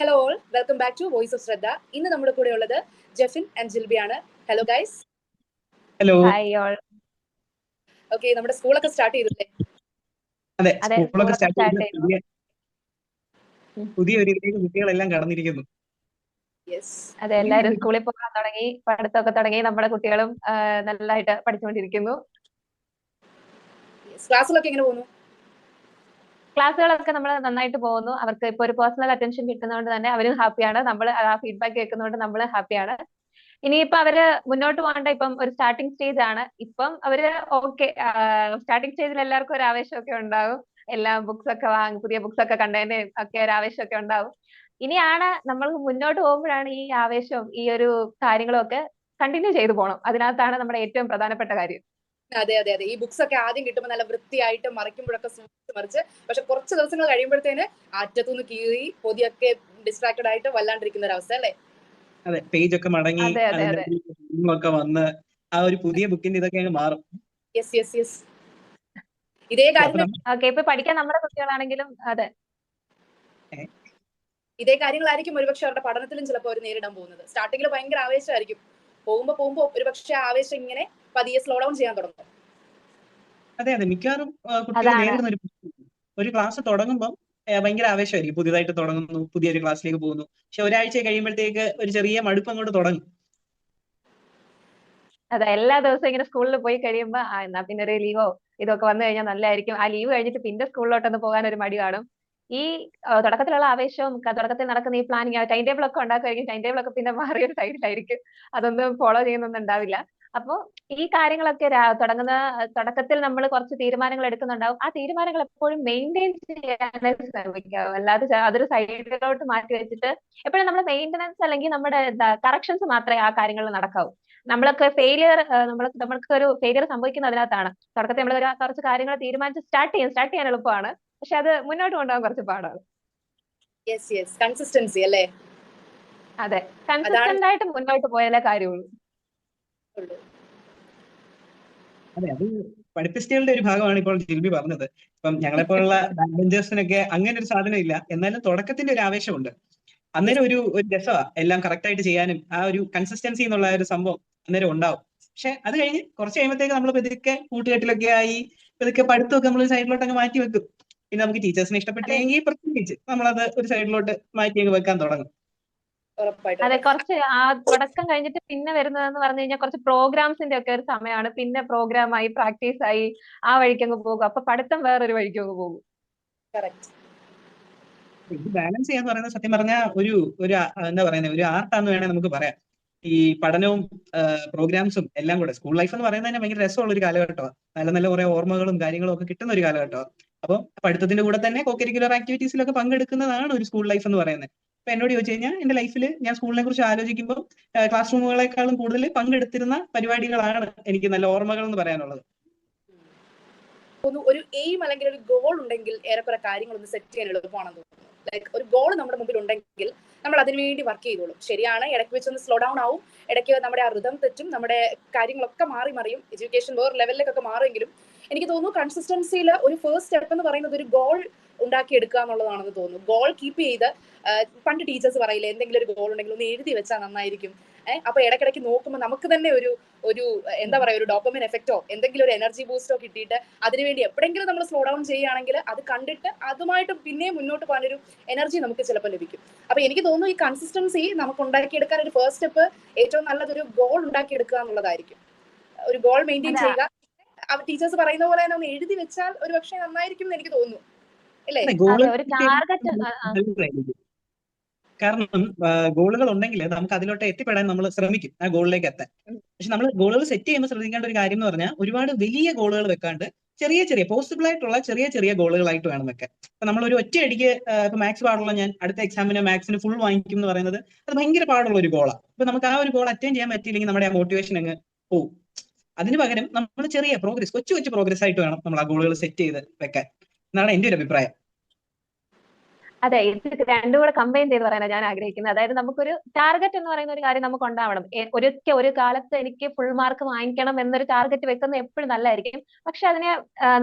Hello all, welcome back to voice of Shraddha. ഇന്ന് നമ്മുടെ കൂടെ ഉള്ളത് ജെഫിൻ ആൻഡ് ജിൽബിയാണ്. Hello guys. Hello. Hi all. Okay, നമ്മുടെ സ്കൂളൊക്കെ സ്റ്റാർട്ട് ചെയ്തില്ലേ? അതെ, അതെ, സ്കൂളൊക്കെ സ്റ്റാർട്ട് സ്റ്റാർട്ട് ചെയ്ത് ചെയ്തു. പുതിയ ഒരു ഇതിലേക്ക് കുട്ടികളെല്ലാം കടന്നിരിക്കുന്നു. യെസ്. അതെ, എല്ലാവരും സ്കൂളിൽ പോകാൻ തുടങ്ങി, പഠിത്തമൊക്കെ തുടങ്ങി. നമ്മുടെ കുട്ടികളും നല്ലതായിട്ട് പഠിച്ചുകൊണ്ടിരിക്കുന്നു. ക്ലാസ്സിലൊക്കെ എങ്ങനെ പോകുന്നു? ക്ലാസ്സുകളൊക്കെ നമ്മൾ നന്നായിട്ട് പോകുന്നു. അവർക്ക് ഇപ്പൊ ഒരു പേഴ്സണൽ അറ്റൻഷൻ കിട്ടുന്നതുകൊണ്ട് തന്നെ അവരും ഹാപ്പിയാണ്. നമ്മൾ ആ ഫീഡ്ബാക്ക് കേൾക്കുന്നതുകൊണ്ട് നമ്മൾ ഹാപ്പിയാണ്. ഇനിയിപ്പോ അവര് മുന്നോട്ട് പോകേണ്ട ഇപ്പം ഒരു സ്റ്റാർട്ടിംഗ് സ്റ്റേജ് ആണ്. ഇപ്പം അവര് ഓക്കെ, സ്റ്റാർട്ടിംഗ് സ്റ്റേജിൽ എല്ലാവർക്കും ഒരു ആവേശമൊക്കെ ഉണ്ടാവും. എല്ലാം ബുക്സ് ഒക്കെ പുതിയ ബുക്സ് ഒക്കെ കണ്ടതിന് ഒക്കെ ഒരു ആവേശമൊക്കെ ഉണ്ടാവും. ഇനിയാണ് നമ്മൾ മുന്നോട്ട് പോകുമ്പോഴാണ് ഈ ആവേശവും ഈ ഒരു കാര്യങ്ങളും ഒക്കെ കണ്ടിന്യൂ ചെയ്തു പോകണം. അതിനകത്താണ് നമ്മുടെ ഏറ്റവും പ്രധാനപ്പെട്ട കാര്യം. അതെ അതെ അതെ, ഈ ബുക്സ് ഒക്കെ ആദ്യം കിട്ടുമ്പോൾ നല്ല വൃത്തിയായിട്ട് മറിക്കുമ്പോഴൊക്കെ മറിച്ച്, പക്ഷെ കുറച്ച് ദിവസങ്ങൾ കഴിയുമ്പോഴത്തേന് അറ്റത്തുനിന്ന് കീറി പൊതിയൊക്കെ ഡിസ്ട്രാക്റ്റഡ് ആയിട്ട് വല്ലാണ്ടിരിക്കുന്ന ഒരു അവസ്ഥ അല്ലേ? അതെ, പേജ് ഒക്കെ മടങ്ങി അതെ അതെ അതെ ഒക്കെ വന്ന് ആ ഒരു പുതിയ ബുക്കിന്റെ ഇതൊക്കെ അങ്ങ് മാറും. Yes yes yes. ഇതേ കാര്യങ്ങൾ ഓക്കെ, ഇപ്പൊ പഠിക്കാൻ നമ്മുടെ കുട്ടികളാണെങ്കിലും അതെ ഇതേ കാര്യങ്ങളായിരിക്കും ഒരുപക്ഷെ അവരുടെ പഠനത്തിലും ചിലപ്പോൾ അവർ നേരിടാൻ പോകുന്നത്. സ്റ്റാർട്ടിങ്ങിൽ ഭയങ്കര ആവേശമായിരിക്കും, പോകുമ്പോ ഒരുപക്ഷെ ആവേശം ഇങ്ങനെ പതിയെ സ്ലോ ഡൗൺ ചെയ്യാൻ തുടങ്ങും. അതെ അതെ, മിക്കവാറും കുട്ടികൾ അതാണ്. നേരിടുന്ന ഒരു ക്ലാസ് തുടങ്ങുമ്പോൾ ഭയങ്കര ആവേശമായിരിക്കും. പുതിയതായിട്ട് തുടങ്ങുന്നു, പുതിയൊരു ക്ലാസ്സിലേക്ക് പോകുന്നു. പക്ഷെ ഒരാഴ്ച കഴിയുമ്പോഴത്തേക്ക് ഒരു ചെറിയ മടുപ്പ് അങ്ങോട്ട് തുടങ്ങും. അതെ, എല്ലാ ദിവസവും ഇങ്ങനെ സ്കൂളിൽ പോയി കഴിയുമ്പോ എന്നാ പിന്നെ ഒരു ലീവോ ഇതൊക്കെ വന്നു കഴിഞ്ഞാൽ നല്ലതായിരിക്കും. ആ ലീവ് കഴിഞ്ഞിട്ട് പിന്നെ സ്കൂളിലോട്ടൊന്ന് പോകാൻ ഒരു മടി കാണും. ഈ തുടക്കത്തിലുള്ള ആവേശവും തുടക്കത്തിൽ നടക്കുന്ന ഈ പ്ലാനിങ് ടൈം ടേബിൾ ഒക്കെ ഉണ്ടാക്കുമായിരിക്കും. ടൈം ടേബിൾ ഒക്കെ പിന്നെ മാറിയൊരു സൈഡിലായിരിക്കും, അതൊന്നും ഫോളോ ചെയ്യുന്നൊന്നും ഉണ്ടാവില്ല. അപ്പൊ ഈ കാര്യങ്ങളൊക്കെ തുടക്കത്തിൽ നമ്മൾ കുറച്ച് തീരുമാനങ്ങൾ എടുക്കുന്നുണ്ടാവും. ആ തീരുമാനങ്ങൾ എപ്പോഴും മെയിൻറ്റെയിൻ ചെയ്യാനേ ശ്രമിക്കുക. അല്ലാതെ അതൊരു സൈഡിലോട്ട് മാറ്റി വെച്ചിട്ട് എപ്പോഴും നമ്മുടെ മെയിൻ്റനൻസ് അല്ലെങ്കിൽ നമ്മുടെ കറക്ഷൻസ് മാത്രമേ ആ കാര്യങ്ങളിൽ നടക്കാവൂ. നമ്മൾക്ക് നമ്മൾക്ക് ഒരു ഫെയിലിയർ സംഭവിക്കുന്നത് അതിനകത്താണ്. തുടക്കത്തിൽ നമ്മൾ കുറച്ച് കാര്യങ്ങൾ തീരുമാനിച്ച് സ്റ്റാർട്ട് ചെയ്യാൻ എളുപ്പമാണ്. പക്ഷെ അത് മുന്നോട്ട് കൊണ്ടുപോകാൻ കുറച്ച് പാടാണ്. യെസ് യെസ്, കൺസിസ്റ്റൻസി അല്ലേ? അതെ, കൺസിസ്റ്റന്റ് ആയിട്ട് മുന്നോട്ട് പോയാലേ കാര്യമുള്ളൂ. അതെ, അത് പഠിപ്പിസ്റ്റകളുടെ ഒരു ഭാഗമാണ് ഇപ്പോൾ ജിൽബി പറഞ്ഞത്. ഇപ്പം ഞങ്ങളെപ്പോലുള്ള ബാക്ക് ബെഞ്ചേഴ്സിനൊക്കെ അങ്ങനെ ഒരു സാധനം ഇല്ല. എന്നാലും തുടക്കത്തിന്റെ ഒരു ആവേശമുണ്ട്. അന്നേരം ഒരു രസമാണ് എല്ലാം കറക്റ്റ് ആയിട്ട് ചെയ്യാനും. ആ ഒരു കൺസിസ്റ്റൻസി എന്നുള്ള ഒരു സംഭവം അന്നേരം ഉണ്ടാവും. പക്ഷെ അത് കഴിഞ്ഞ് കുറച്ച് കഴിയുമ്പോഴത്തേക്ക് നമ്മൾ പതുക്കെ കൂട്ടുകെട്ടിലൊക്കെ ആയി പതുക്കെ പഠിത്തമൊക്കെ നമ്മൾ സൈഡിലോട്ട് അങ്ങ് മാറ്റി വെക്കും. പിന്നെ നമുക്ക് ടീച്ചേഴ്സിനെ ഇഷ്ടപ്പെട്ടില്ലെങ്കിൽ പ്രത്യേകിച്ച് നമ്മളത് ഒരു സൈഡിലോട്ട് മാറ്റി അങ്ങ് വെക്കാൻ തുടങ്ങും. അതെ, കുറച്ച് ആ തുടക്കം കഴിഞ്ഞിട്ട് പിന്നെ വരുന്നതെന്ന് പറഞ്ഞു കഴിഞ്ഞാൽ കുറച്ച് പ്രോഗ്രാംസിന്റെ ഒക്കെ ഒരു സമയമാണ്. പിന്നെ പ്രോഗ്രാം ആയി, പ്രാക്ടീസ് ആയി, ആ വഴിക്ക് അങ്ങ് പോകും. അപ്പൊ പഠിത്തം വേറൊരു വഴിക്ക് അങ്ങ് പോകും. ഇത് ബാലൻസ് ചെയ്യാന്ന് പറയുന്നത് സത്യം പറഞ്ഞാൽ ഒരു എന്താ പറയുന്നത്, ഒരു ആർട്ടാന്ന് വേണേൽ നമുക്ക് പറയാം. ഈ പഠനവും പ്രോഗ്രാംസും എല്ലാം കൂടെ സ്കൂൾ ലൈഫ് എന്ന് പറയുന്നത് തന്നെ ഭയങ്കര രസമുള്ള ഒരു കാലഘട്ടമാണ്. നല്ല നല്ല കുറെ ഓർമ്മകളും കാര്യങ്ങളും ഒക്കെ കിട്ടുന്ന ഒരു കാലഘട്ടമാണ്. അപ്പം പഠിത്തത്തിന്റെ കൂടെ തന്നെ കോ കരിക്കുലർ ആക്ടിവിറ്റീസിലൊക്കെ പങ്കെടുക്കുന്നതാണ് ഒരു സ്കൂൾ ലൈഫ് എന്ന് പറയുന്നത്. അപ്പൊ എന്നോട് ചോദിച്ചു കഴിഞ്ഞാൽ എന്റെ ലൈഫിൽ ഞാൻ സ്കൂളിനെ കുറിച്ച് ആലോചിക്കുമ്പോൾ ക്ലാസ് റൂമുകളെക്കാളും കൂടുതൽ പങ്കെടുത്തിരുന്ന പരിപാടികളാണ് എനിക്ക് നല്ല ഓർമ്മകൾ എന്ന് പറയാനുള്ളത്. ഒരു എയിം അല്ലെങ്കിൽ ഒരു ഗോൾ ഉണ്ടെങ്കിൽ ഏറെക്കുറെ കാര്യങ്ങളൊന്ന് സെറ്റ് ചെയ്യാൻ എളുപ്പമാണെന്ന് തോന്നുന്നു. ലൈക്ക് ഒരു ഗോൾ നമ്മുടെ മുമ്പിൽ ഉണ്ടെങ്കിൽ നമ്മൾ അതിനുവേണ്ടി വർക്ക് ചെയ്തോളും. ശരിയാണ്, ഇടയ്ക്ക് വെച്ചൊന്ന് സ്ലോ ഡൗൺ ആവും, ഇടയ്ക്ക് നമ്മുടെ ആ റിതം തെറ്റും, നമ്മുടെ കാര്യങ്ങളൊക്കെ മറിയും, എഡ്യൂക്കേഷൻ വേറെ ലെവലിലേക്കൊക്കെ മാറുമെങ്കിലും എനിക്ക് തോന്നുന്നു കൺസിസ്റ്റൻസിയിൽ ഒരു ഫസ്റ്റ് സ്റ്റെപ്പ് എന്ന് പറയുന്നത് ഒരു ഗോൾ ഉണ്ടാക്കിയെടുക്കുക എന്നുള്ളതാണെന്ന് തോന്നുന്നു. ഗോൾ കീപ്പ് ചെയ്ത് പണ്ട് ടീച്ചേഴ്സ് പറയില്ലേ, എന്തെങ്കിലും ഒരു ഗോൾ ഉണ്ടെങ്കിൽ ഒന്ന് എഴുതി വെച്ചാൽ നന്നായിരിക്കും. അപ്പൊ ഇടയ്ക്കിടയ്ക്ക് നോക്കുമ്പോൾ നമുക്ക് തന്നെ ഒരു എന്താ പറയാ, ഒരു ഡോപ്പമിൻ എഫക്റ്റോ എന്തെങ്കിലും ഒരു എനർജി ബൂസ്റ്റോ കിട്ടിയിട്ട് അതിനുവേണ്ടി എപ്പോഴെങ്കിലും നമ്മൾ സ്ലോ ഡൗൺ ചെയ്യുകയാണെങ്കിൽ അത് കണ്ടിട്ട് അതുമായിട്ട് പിന്നെയും മുന്നോട്ട് പോകാനൊരു എനർജി നമുക്ക് ചിലപ്പോൾ ലഭിക്കും. അപ്പൊ എനിക്ക് തോന്നുന്നു ഈ കൺസിസ്റ്റൻസി നമുക്ക് ഉണ്ടാക്കിയെടുക്കാൻ ഒരു ഫസ്റ്റ് സ്റ്റെപ്പ് ഏറ്റവും നല്ലതൊരു ഗോൾ ഉണ്ടാക്കിയെടുക്കുക എന്നുള്ളതായിരിക്കും. ഒരു ഗോൾ മെയിൻറ്റെയിൻ ചെയ്യുക. ടീച്ചേഴ്സ് പറയുന്ന പോലെ തന്നെ ഒന്ന് എഴുതി വെച്ചാൽ ഒരു പക്ഷേ നന്നായിരിക്കും എന്ന് എനിക്ക് തോന്നുന്നു, അല്ലേ? കാരണം ഗോളുകൾ ഉണ്ടെങ്കിൽ നമുക്ക് അതിലോട്ട് എത്തിപ്പെടാൻ നമ്മൾ ശ്രമിക്കും, ആ ഗോളിലേക്ക് എത്താൻ. പക്ഷെ നമ്മൾ ഗോളുകൾ സെറ്റ് ചെയ്യുമ്പോൾ ശ്രദ്ധിക്കേണ്ട ഒരു കാര്യം എന്ന് പറഞ്ഞാൽ ഒരുപാട് വലിയ ഗോളുകൾ വെക്കാണ്ട് ചെറിയ ചെറിയ പോസിബിൾ ആയിട്ടുള്ള ചെറിയ ചെറിയ ഗോളുകളായിട്ട് വേണം വെക്കാൻ. അപ്പൊ നമ്മൾ ഒരു ഒറ്റ അടിക്ക് ഇപ്പൊ മാത്സ് പാടുള്ള ഞാൻ അടുത്ത എക്സാമിന് മാത്സിന് ഫുൾ വാങ്ങിക്കും എന്ന് പറയുന്നത് അത് ഭയങ്കര പാടുള്ള ഒരു ഗോളാണ്. അപ്പൊ നമുക്ക് ആ ഒരു ഗോൾ അറ്റൈൻ ചെയ്യാൻ പറ്റിയില്ലെങ്കിൽ നമ്മുടെ ആ മോട്ടിവേഷൻ അങ്ങ് പോകും. അതിന് പകരം നമ്മൾ ചെറിയ പ്രോഗ്രസ്, കൊച്ചു കൊച്ചു പ്രോഗ്രസ് ആയിട്ട് വേണം നമ്മൾ ആ ഗോളുകൾ സെറ്റ് ചെയ്ത് വെക്കാൻ എന്നാണ് എന്റെ ഒരു അഭിപ്രായം. അതെ, ഇത് രണ്ടും കൂടെ കമ്പൈൻ ചെയ്ത് പറയാനാണ് ഞാൻ ആഗ്രഹിക്കുന്നത്. അതായത് നമുക്കൊരു ടാർഗറ്റ് എന്ന് പറയുന്ന ഒരു കാര്യം നമുക്ക് ഉണ്ടാവണം. ഒരു കാലത്ത് എനിക്ക് ഫുൾ മാർക്ക് വാങ്ങിക്കണം എന്നൊരു ടാർഗറ്റ് വെക്കുന്നത് എപ്പോഴും നല്ലതായിരിക്കും. പക്ഷെ അതിനെ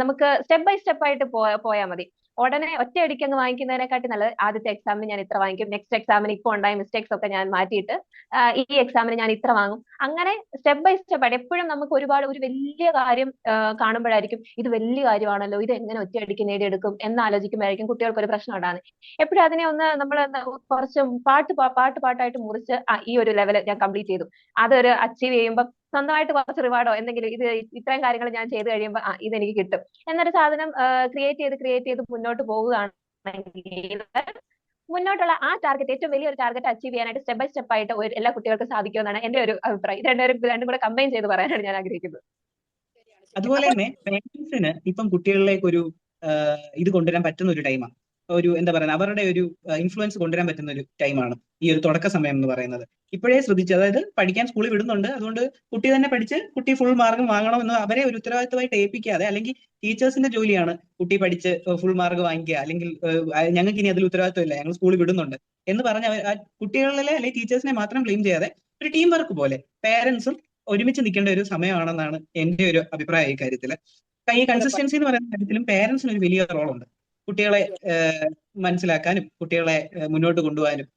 നമുക്ക് സ്റ്റെപ്പ് ബൈ സ്റ്റെപ്പ് ആയിട്ട് പോയാൽ മതി. ഉടനെ ഒറ്റയടിക്ക് അങ്ങ് വാങ്ങിക്കുന്നതിനെക്കാട്ടി നല്ലത് ആദ്യത്തെ എക്സാമിന് ഞാൻ ഇത്ര വാങ്ങിക്കും, നെക്സ്റ്റ് എക്സാമിന് ഇപ്പോൾ ഉണ്ടായ മിസ്റ്റേക്സ് ഒക്കെ ഞാൻ മാറ്റിയിട്ട് ഈ എക്സാമിന് ഞാൻ ഇത്ര വാങ്ങും. അങ്ങനെ സ്റ്റെപ്പ് ബൈ സ്റ്റെപ്പ് ആയിട്ട് എപ്പോഴും നമുക്ക് ഒരു വലിയ കാര്യം കാണുമ്പോഴായിരിക്കും ഇത് വലിയ കാര്യമാണല്ലോ, ഇത് എങ്ങനെ ഒറ്റയടിക്ക് നേടിയെടുക്കും എന്നാലോചിക്കുമ്പോഴായിരിക്കും കുട്ടികൾക്ക് ഒരു പ്രശ്നം ഉണ്ടാകുന്നത്. എപ്പോഴും അതിനെ ഒന്ന് നമ്മൾ കുറച്ച് പാട്ടായിട്ട് മുറിച്ച് ഈ ഒരു ലെവൽ ഞാൻ കംപ്ലീറ്റ് ചെയ്തു, അതൊരു അച്ചീവ് ചെയ്യുമ്പോൾ സ്വന്തമായിട്ട് കുറച്ച് റിവാർഡോ എന്തെങ്കിലും, ഇത് ഇത്രയും കാര്യങ്ങൾ ഞാൻ ചെയ്ത് കഴിയുമ്പോൾ ഇതെനിക്ക് കിട്ടും എന്നൊരു സാധനം ക്രിയേറ്റ് ചെയ്ത് മുന്നോട്ട് പോവുകയാണെങ്കിൽ മുന്നോട്ടുള്ള ആ ടാർഗറ്റ്, ഏറ്റവും വലിയൊരു ടാർഗറ്റ് അച്ചീവ് ചെയ്യാനായിട്ട് സ്റ്റെപ്പ് ബൈ സ്റ്റെപ്പ് ആയിട്ട് എല്ലാ കുട്ടികൾക്കും സാധിക്കുമെന്നാണ് എന്റെ ഒരു അഭിപ്രായം. ഇത് രണ്ടും കൂടെ കമ്പൈൻ ചെയ്ത് പറയാനാണ് ഞാൻ ആഗ്രഹിക്കുന്നത്. അതുപോലെ അപ്പൊ തന്നെ പേരൻസിന് ഇപ്പം കുട്ടികളിലേക്ക് ഒരു ഇത് കൊണ്ടുവരാൻ പറ്റുന്ന ഒരു ടൈമാണ്, ഒരു എന്താ പറയുക, അവരുടെ ഒരു ഇൻഫ്ലുവൻസ് കൊണ്ടുവരാൻ പറ്റുന്ന ഒരു ടൈമാണ് ഈ ഒരു തുടക്ക സമയം എന്ന് പറയുന്നത്. ഇപ്പോഴേ ശ്രദ്ധിച്ച്, അതായത് പഠിക്കാൻ സ്കൂളിൽ വിടുന്നുണ്ട്, അതുകൊണ്ട് കുട്ടി തന്നെ പഠിച്ച് കുട്ടി ഫുൾ മാർക്ക് വാങ്ങണമെന്ന് അവരെ ഒരു ഉത്തരവാദിത്തമായിട്ട് ഏൽപ്പിക്കാതെ, അല്ലെങ്കിൽ ടീച്ചേഴ്സിന്റെ ജോലിയാണ് കുട്ടി പഠിച്ച് ഫുൾ മാർക്ക് വാങ്ങിക്കുക, അല്ലെങ്കിൽ ഞങ്ങൾക്ക് ഇനി അതിൽ ഉത്തരവാദിത്തമില്ല, ഞങ്ങൾ സ്കൂളിൽ വിടുന്നുണ്ട് എന്ന് പറഞ്ഞ് കുട്ടികളിലെ അല്ലെങ്കിൽ ടീച്ചേഴ്സിനെ മാത്രം ബ്ലെയിം ചെയ്യാതെ ഒരു ടീം വർക്ക് പോലെ പേരൻസും ഒരുമിച്ച് നിൽക്കേണ്ട ഒരു സമയമാണെന്നാണ് എന്റെ ഒരു അഭിപ്രായം ഈ കാര്യത്തിൽ. ഈ കൺസിസ്റ്റൻസി എന്ന് പറയുന്ന കാര്യത്തിലും പേരൻസിന് ഒരു വലിയ റോളുണ്ട്, കുട്ടികളെ മനസ്സിലാക്കാനും കുട്ടികളെ മുന്നോട്ട് കൊണ്ടുപോകാനും.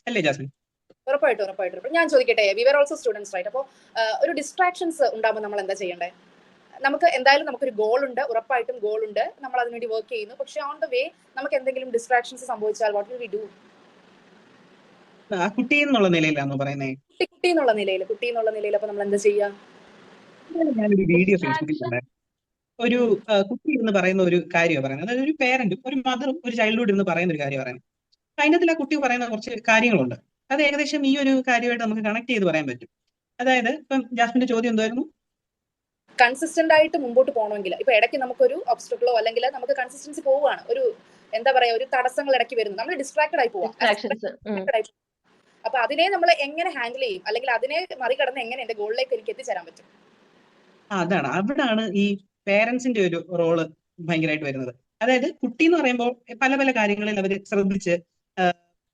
അല്ലേ ജാസ്മിൻ? ഉറപ്പായിട്ടും ഞാൻ ചോദിക്കട്ടെ, we are also students right? അപ്പോൾ ഒരു ഡിസ്ട്രാക്ഷൻസ് ഉണ്ടാകുമ്പോൾ നമ്മൾ എന്താ ചെയ്യണ്ടേ? നമുക്ക് എന്തായാലും നമുക്കൊരു ഗോൾ ഉണ്ട്, ഉറപ്പായിട്ടും ഗോൾ ഉണ്ട്, നമ്മൾ അതിനുവേണ്ടി വർക്ക് ചെയ്യുന്നു. പക്ഷെ ഓൺ ദ വേ നമുക്ക് എന്തെങ്കിലും ഡിസ്ട്രാക്ഷൻസ് സംഭവിച്ചാൽ വാട്ട് വിൽ വി ഡു? ആ കുട്ടി എന്നുള്ള നിലയിലാണോ പറയുന്നത്? കുട്ടി എന്നുള്ള നിലയിൽ അപ്പൊ നമ്മൾ എന്താ ചെയ്യാ? ഞാനൊരു വീഡിയോ ഫേസ്ബുക്കിൽ കണ്ടായിരുന്നു. ഒരു കുട്ടി എന്ന് പറയുന്ന ഒരു കാര്യമാണ് പറയുന്നത്, അതായത് ഒരു പേരന്റും ഒരു മദറും ഒരു ചൈൽഡ്ഹുഡ് എന്ന് പറയുന്ന ഒരു കാര്യം പറയുന്നത്. അതിനകത്തിൽ ആ കുട്ടി പറയുന്ന കുറച്ച് കാര്യങ്ങളുണ്ട്, അത് ഏകദേശം ഈ ഒരു കാര്യമായിട്ട് നമുക്ക് കണക്ട് ചെയ്ത് പറയാൻ പറ്റും. അതായത് ഇപ്പം ജാസ്മിന്റെ ചോദ്യം എന്തായിരുന്നു? കൺസിസ്റ്റന്റ് ആയിട്ട് മുമ്പോട്ട് പോകണമെങ്കിൽ ഇപ്പൊ ഇടയ്ക്ക് നമുക്കൊരു ഒബ്സ്റ്റക്കിളോ അല്ലെങ്കിൽ നമുക്ക് കൺസിസ്റ്റൻസി പോവുകയാണ്, ഒരു എന്താ പറയാ, ഒരു തടസ്സങ്ങൾ ഇടയ്ക്ക് വരുന്നു, നമ്മൾ ഡിസ്ട്രാക്റ്റഡ് ആയി പോവാം. അപ്പൊ അതിനെ നമ്മൾ എങ്ങനെ ഹാൻഡിൽ ചെയ്യും, അല്ലെങ്കിൽ അതിനെ മറികടന്ന് എങ്ങനെ എന്റെ ഗോളിലേക്ക് എനിക്ക് എത്തിച്ചേരാൻ പറ്റും? അവിടാണ് ഈ പേരൻസിന്റെ ഒരു റോള് ഭയങ്കരമായിട്ട് വരുന്നത്. അതായത് കുട്ടി എന്ന് പറയുമ്പോൾ പല പല കാര്യങ്ങളിൽ അവർ ശ്രദ്ധിച്ച്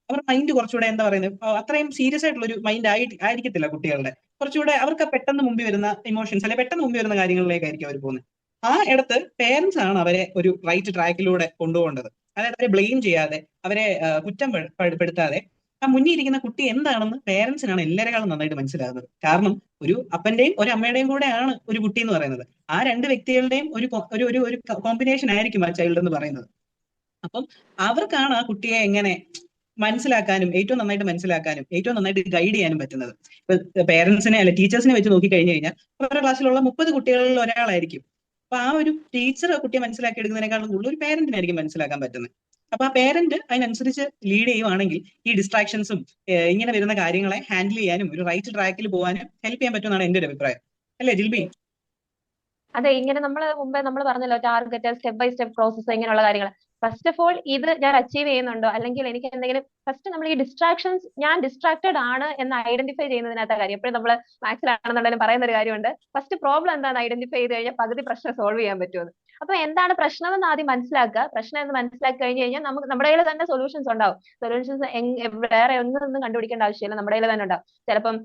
അവരുടെ മൈൻഡ് കുറച്ചുകൂടെ എന്താ പറയുന്നത്, അത്രയും സീരിയസ് ആയിട്ടുള്ള ഒരു മൈൻഡ് ആയിരിക്കത്തില്ല കുട്ടികളുടെ. കുറച്ചുകൂടെ അവർക്ക് പെട്ടെന്ന് മുമ്പിൽ വരുന്ന ഇമോഷൻസ് അല്ലെങ്കിൽ പെട്ടെന്ന് മുമ്പിൽ വരുന്ന കാര്യങ്ങളിലേക്കായിരിക്കും അവർ പോകുന്നത്. ആ ഇടത്ത് പേരൻസ് ആണ് അവരെ ഒരു റൈറ്റ് ട്രാക്കിലൂടെ കൊണ്ടുപോകേണ്ടത്. അതായത് അവരെ ബ്ലെയിം ചെയ്യാതെ, അവരെ കുറ്റം പെടുത്താതെ, ആ മുന്നിൽ ഇരിക്കുന്ന കുട്ടി എന്താണെന്ന് പേരൻസിനാണ് എല്ലാവരെക്കാളും നന്നായിട്ട് മനസ്സിലാകുന്നത്. കാരണം ഒരു അപ്പന്റെയും ഒരു അമ്മയുടെയും കൂടെയാണ് ഒരു കുട്ടി എന്ന് പറയുന്നത്. ആ രണ്ട് വ്യക്തികളുടെയും ഒരു കോമ്പിനേഷൻ ആയിരിക്കും ആ ചൈൽഡ് എന്ന് പറയുന്നത്. അപ്പം അവർക്കാണ് ആ കുട്ടിയെ എങ്ങനെ മനസ്സിലാക്കാനും ഏറ്റവും നന്നായിട്ട് മനസ്സിലാക്കാനും ഏറ്റവും നന്നായിട്ട് ഗൈഡ് ചെയ്യാനും പറ്റുന്നത്. ഇപ്പൊ പേരൻസിനെ അല്ലെ ടീച്ചേഴ്സിനെ വെച്ച് നോക്കി കഴിഞ്ഞു കഴിഞ്ഞാൽ അവരുടെ ക്ലാസ്സിലുള്ള 30 കുട്ടികളിൽ ഒരാളായിരിക്കും. അപ്പൊ ആ ഒരു ടീച്ചർ കുട്ടിയെ മനസ്സിലാക്കി എടുക്കുന്നതിനേക്കാളും കൂടുതൽ ഒരു പേരന്റിനായിരിക്കും മനസ്സിലാക്കാൻ പറ്റുന്നത്. അപ്പൊ ആ പേരന്റ് അതിനനുസരിച്ച് ലീഡ് ചെയ്യുവാണെങ്കിൽ ഈ ഡിസ്ട്രാക്ഷൻസും ഇങ്ങനെ വരുന്ന കാര്യങ്ങളെ ഹാൻഡിൽ ചെയ്യാനും ഒരു റൈറ്റ് ട്രാക്കിൽ പോകാനും ഹെൽപ്പ് ചെയ്യാൻ പറ്റുമെന്നാണ് എന്റെ ഒരു അഭിപ്രായം. അല്ലേ ജിൽബി? അതെ, ഇങ്ങനെ മുമ്പേ നമ്മൾ പറഞ്ഞല്ലോ, target, step by step process, ഇങ്ങനെയുള്ള കാര്യങ്ങൾ. ഫസ്റ്റ് ഓഫ് ഓൾ ഇത് ഞാൻ അച്ചീവ് ചെയ്യുന്നുണ്ടോ, അല്ലെങ്കിൽ എനിക്ക് എന്തെങ്കിലും ഫസ്റ്റ് നമ്മൾ ഈ ഡിസ്ട്രാക്ഷൻസ്, ഞാൻ ഡിസ്ട്രാക്റ്റഡ് ആണ് എന്ന് ഐഡന്റിഫൈ ചെയ്യുന്നതിനകത്ത കാര്യം. എപ്പോഴും നമ്മൾ മാത്സിലാണെന്നുണ്ടെങ്കിലും പറയുന്ന ഒരു കാര്യമുണ്ട്, ഫസ്റ്റ് പ്രോബ്ലം എന്താണെന്ന് ഐഡന്റിഫൈ ചെയ്ത് കഴിഞ്ഞാൽ പകുതി പ്രശ്നം സോൾവ് ചെയ്യാൻ പറ്റുമെന്ന്. അപ്പൊ എന്താണ് പ്രശ്നം എന്ന് ആദ്യം മനസ്സിലാക്കുക. പ്രശ്നം എന്ന് മനസ്സിലാക്കി കഴിഞ്ഞ് കഴിഞ്ഞാൽ നമുക്ക് നമ്മുടെ കയ്യിൽ തന്നെ സൊല്യൂഷൻസ് ഉണ്ടാവും. സൊല്യൂഷൻസ് വേറെ ഒന്നും കണ്ടുപിടിക്കേണ്ട ആവശ്യമില്ല, നമ്മുടെ കയ്യിൽ തന്നെ ഉണ്ടാവും. ചിലപ്പം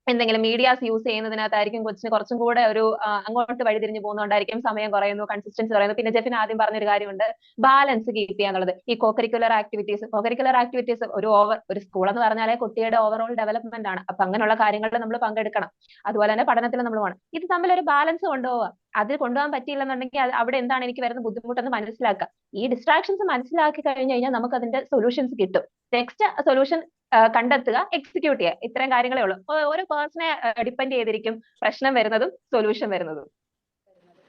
എന്തെങ്കിലും മീഡിയാസ് യൂസ് ചെയ്യുന്നതിനകത്തായിരിക്കും കൊച്ചിന് കുറച്ചും കൂടെ ഒരു അങ്ങോട്ട് വഴിതിരിഞ്ഞ് പോകുന്നതുകൊണ്ടായിരിക്കും സമയം കുറയുന്നു, കൺസിസ്റ്റൻസി കുറയുന്നു. പിന്നെ ജെഫിൻ ആദ്യം പറഞ്ഞൊരു കാര്യമുണ്ട്, ബാലൻസ് കീപ്പ് ചെയ്യാന്നുള്ളത്. ഈ കോകരിക്കുലർ ആക്ടിവിറ്റീസ് ഒരു സ്കൂൾ എന്ന് പറഞ്ഞാലേ കുട്ടിയുടെ ഓവറോൾ ഡെവലപ്മെന്റ് ആണ്. അപ്പൊ അങ്ങനെയുള്ള കാര്യങ്ങളിൽ നമ്മൾ പങ്കെടുക്കണം. അതുപോലെ തന്നെ പഠനത്തിൽ നമ്മൾ പോകണം. ഇത് തമ്മിൽ ഒരു ബാലൻസ് കൊണ്ടുപോവുക. അത് കൊണ്ടുപോകാൻ പറ്റിയില്ലെന്നുണ്ടെങ്കിൽ അവിടെ എന്താണ് എനിക്ക് വരുന്ന ബുദ്ധിമുട്ടെന്ന് മനസ്സിലാക്കുക. ഈ ഡിസ്ട്രാക്ഷൻസ് മനസ്സിലാക്കി കഴിഞ്ഞു കഴിഞ്ഞാൽ നമുക്ക് അതിന്റെ സൊല്യൂഷൻസ് കിട്ടും. നെക്സ്റ്റ് സൊല്യൂഷൻ കണ്ടെത്തുക, എക്സിക്യൂട്ട് ചെയ്യുക. ഇത്തരം കാര്യങ്ങളേ ഉള്ളൂ. ഓരോ പേഴ്സണെ ഡിപ്പെൻഡ് ചെയ്തിരിക്കും പ്രശ്നം വരുന്നതും സൊല്യൂഷൻ വരുന്നതും.